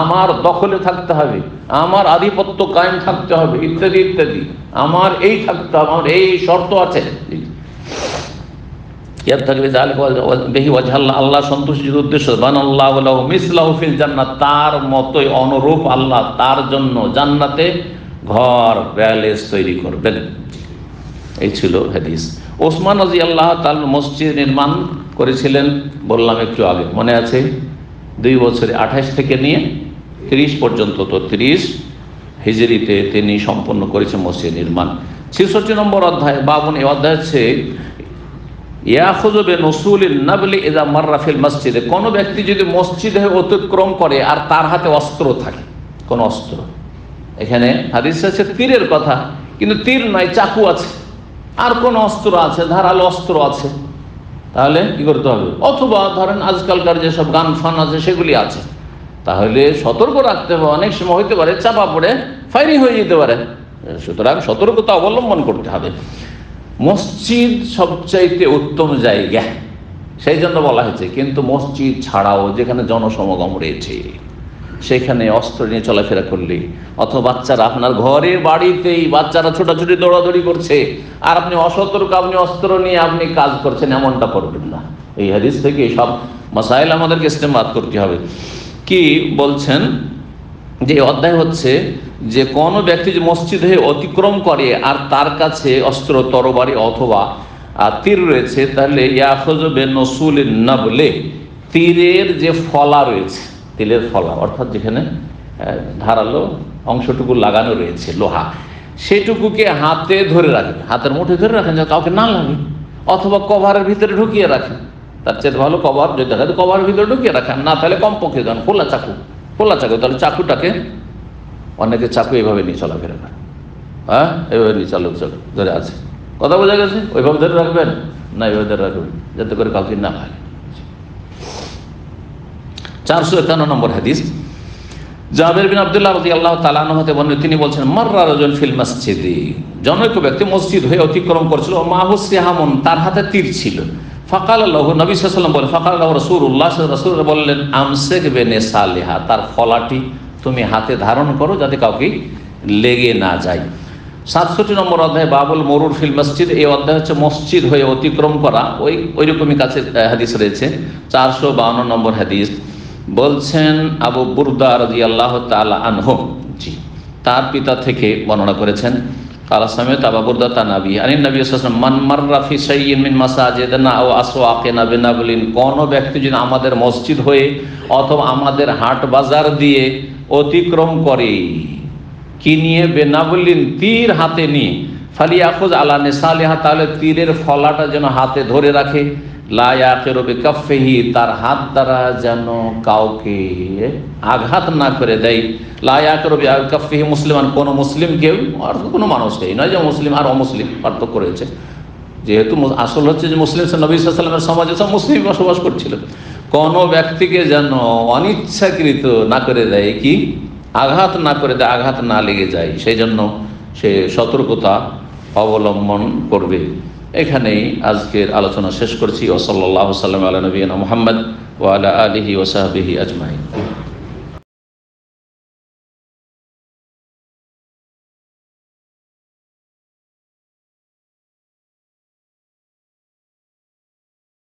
আমার দখলে থাকতে হবে, আমার আধিপত্য কায়েম থাকতে হবে, ইত্যাদি ইত্যাদি, আমার এই থাকতে হবে, আমার এই শর্ত আছে। আল্লাহ সন্তুষ্টির উদ্দেশ্য, বানাল্লাহু লাহু মিসলাহু ফিল জান্নাত, তার মতোই অনুরূপ আল্লাহ তার জন্য জান্নাতে ঘর প্যালেস তৈরি করবেন। এই ছিল হাদিস। ওসমান রাদিয়াল্লাহু তাআলা মসজিদ নির্মাণ করেছিলেন, বললাম একটু আগে, মনে আছে, 2 বছরে 28 থেকে নিয়ে 30 পর্যন্ত, তো 30 হিজরিতে তিনি সম্পন্ন করেছেন মসজিদ নির্মাণ। 66 নম্বর অধ্যায় বাবুন, এই অধ্যায় হচ্ছে ইয়াখুযু বিনুসুলিন নাবলি ইযা মাররা ফিল মসজিদে, কোন ব্যক্তি যদি মসজিদে অতিক্রম করে আর তার হাতে অস্ত্র থাকে, কোন অস্ত্র, এখানে হাদিস আছে তীরের কথা, কিন্তু তীর নয়, চাকু আছে, আর কোন অস্ত্র আছে, ধারালো অস্ত্র আছে, তাহলে কি করতে হবে? অথবা ধরেন আজকালকার যেসব গান ফান আছে সেগুলি আছে, তাহলে সতর্ক রাখতে হবে। অনেক সময় হইতে পারে চাপা পড়ে ফায়ারিং হয়ে যেতে পারে, সুতরাং সতর্কতা অবলম্বন করতে হবে। মসজিদ সবচাইতে উত্তম জায়গা, সেই জন্য বলা হয়েছে। কিন্তু মসজিদ ছাড়াও যেখানে জনসমাগম রয়েছে সেখানে অস্ত্র নিয়ে চলাফেরা করলে, অথবা বাচ্চারা আপনার ঘরে বাড়িতেই বাচ্চারা ছোটাছুটি দৌড়াদৌড়ি করছে আর আপনি অসতর্ক, আপনি অস্ত্র নিয়ে আপনি কাজ করছেন, এমনটা করবেন না। এই হাদিস থেকে সব মাসাইল আমাদেরকে ইস্তেমাত করতে হবে। কি বলছেন যে অধ্যায় হচ্ছে যে কোনো ব্যক্তি যে মসজিদ হয়ে অতিক্রম করে আর তার কাছে অস্ত্র, তরবারি অথবা তীর রয়েছে, তাহলে ইয়াখুযু বিনসুলিন নাবলে, তীরের যে ফলা রয়েছে, তীরের ফলা অর্থাৎ যেখানে ধারালো অংশটুকু লাগানো রয়েছে লোহা, সেটুকুকে হাতে ধরে রাখেন, হাতের মুঠে ধরে রাখেন যাতে কাউকে না লাগে, অথবা কভারের ভিতরে ঢুকিয়ে রাখেন। তার চেয়ে ভালো কভার যদি দেখা যায় কভারের ভিতরে ঢুকিয়ে রাখেন, না তাহলে কমপক্ষে দেন খোলা চাকু, তাহলে চাকুটাকে, অনেকে চাকু এইভাবে নিয়ে চলাফেরা করে, হ্যাঁ এইভাবে নিয়ে ধরে আছে, কথা বোঝা গেছে? ওইভাবে ধরে রাখবেন না, এইভাবে ধরে রাখবেন যাতে করে কাউকে না লাগে। 451 নম্বর হাদিস, জাবের বিন আব্দুল্লাহ রাদিয়াল্লাহু তাআলা আনহু হতে বর্ণিত, তিনি বলছেন মাররা রাজুল ফিল মসজিদি, জনৈক ব্যক্তি মসজিদ হয়ে অতিক্রম করছিল, মাহু সিহামুন, তার হাতে তীর ছিল। ফাকাল আল্লাহু, নবী সাল্লাল্লাহু আলাইহি ওয়াসাল্লাম বলেন, ফাকাল আল্লাহু রাসূলুল্লাহ, রাসূল বললেন, আমসিক বিনিসালিহা, তার ফলাটি তুমি হাতে ধারণ করো যাতে কাউকে লেগে না যায়। 67 নম্বর অধ্যায় বাবুল মরুর ফিল মসজিদ, এই অধ্যায় হচ্ছে মসজিদ হয়ে অতিক্রম করা, ওই রকমই কাছে হাদিস রয়েছে। 452 নম্বর হাদিস বলছেন আবু বুরদা রাদিয়াল্লাহু তাআলা আনহু, জি তার পিতা থেকে বর্ণনা করেছেন, কালা সামিত আবু বুরদা তানাবি আনিন নবী সাল্লাল্লাহু আলাইহি ওয়াসাল্লাম, মান মাররা ফি শাইইন মিন মাসাজিদিনা আও আসওয়াকিনা বিনাবলিন, কোন ব্যক্তি যদি আমাদের মসজিদ হয়ে অথবা আমাদের হাট বাজার দিয়ে অতিক্রম করে, কি নিয়ে? বেনাবলিন, তীর হাতে নিয়ে, ফালিয়াখুজ আলা নিসালিহা, তাহলে তীরের ফলাটা যেন হাতে ধরে রাখে, লা ইয়াকিরু বিকাফফিহি, তার হাত দ্বারা যেন কাউকে আঘাত না করে দেয়। লা ইয়াকিরু বিকাফফিহি মুসলিমান, কোনো মুসলিমকেও, আর কোনো মানুষকেই নয় যে মুসলিম আর অমুসলিম, পার্থক্য রয়েছে। যেহেতু আসল হচ্ছে যে মুসলিম, নবী সাল্লাল্লাহু আলাইহি ওয়াসাল্লামের সমাজে সব মুসলিম বসবাস করছিল, কোনো ব্যক্তিকে যেন অনিচ্ছাকৃত না করে দেয়, কি আঘাত না করে দেয়, আঘাত না লেগে যায়, সেই জন্য সে সতর্কতা অবলম্বন করবে। এখানেই আজকের আলোচনা শেষ করছি। ওয়া সাল্লাল্লাহু সাল্লাম আলা নবিয়িনা মুহাম্মদ ওয়া আলা আলিহি ওয়া সাহবিহি আজমাইন।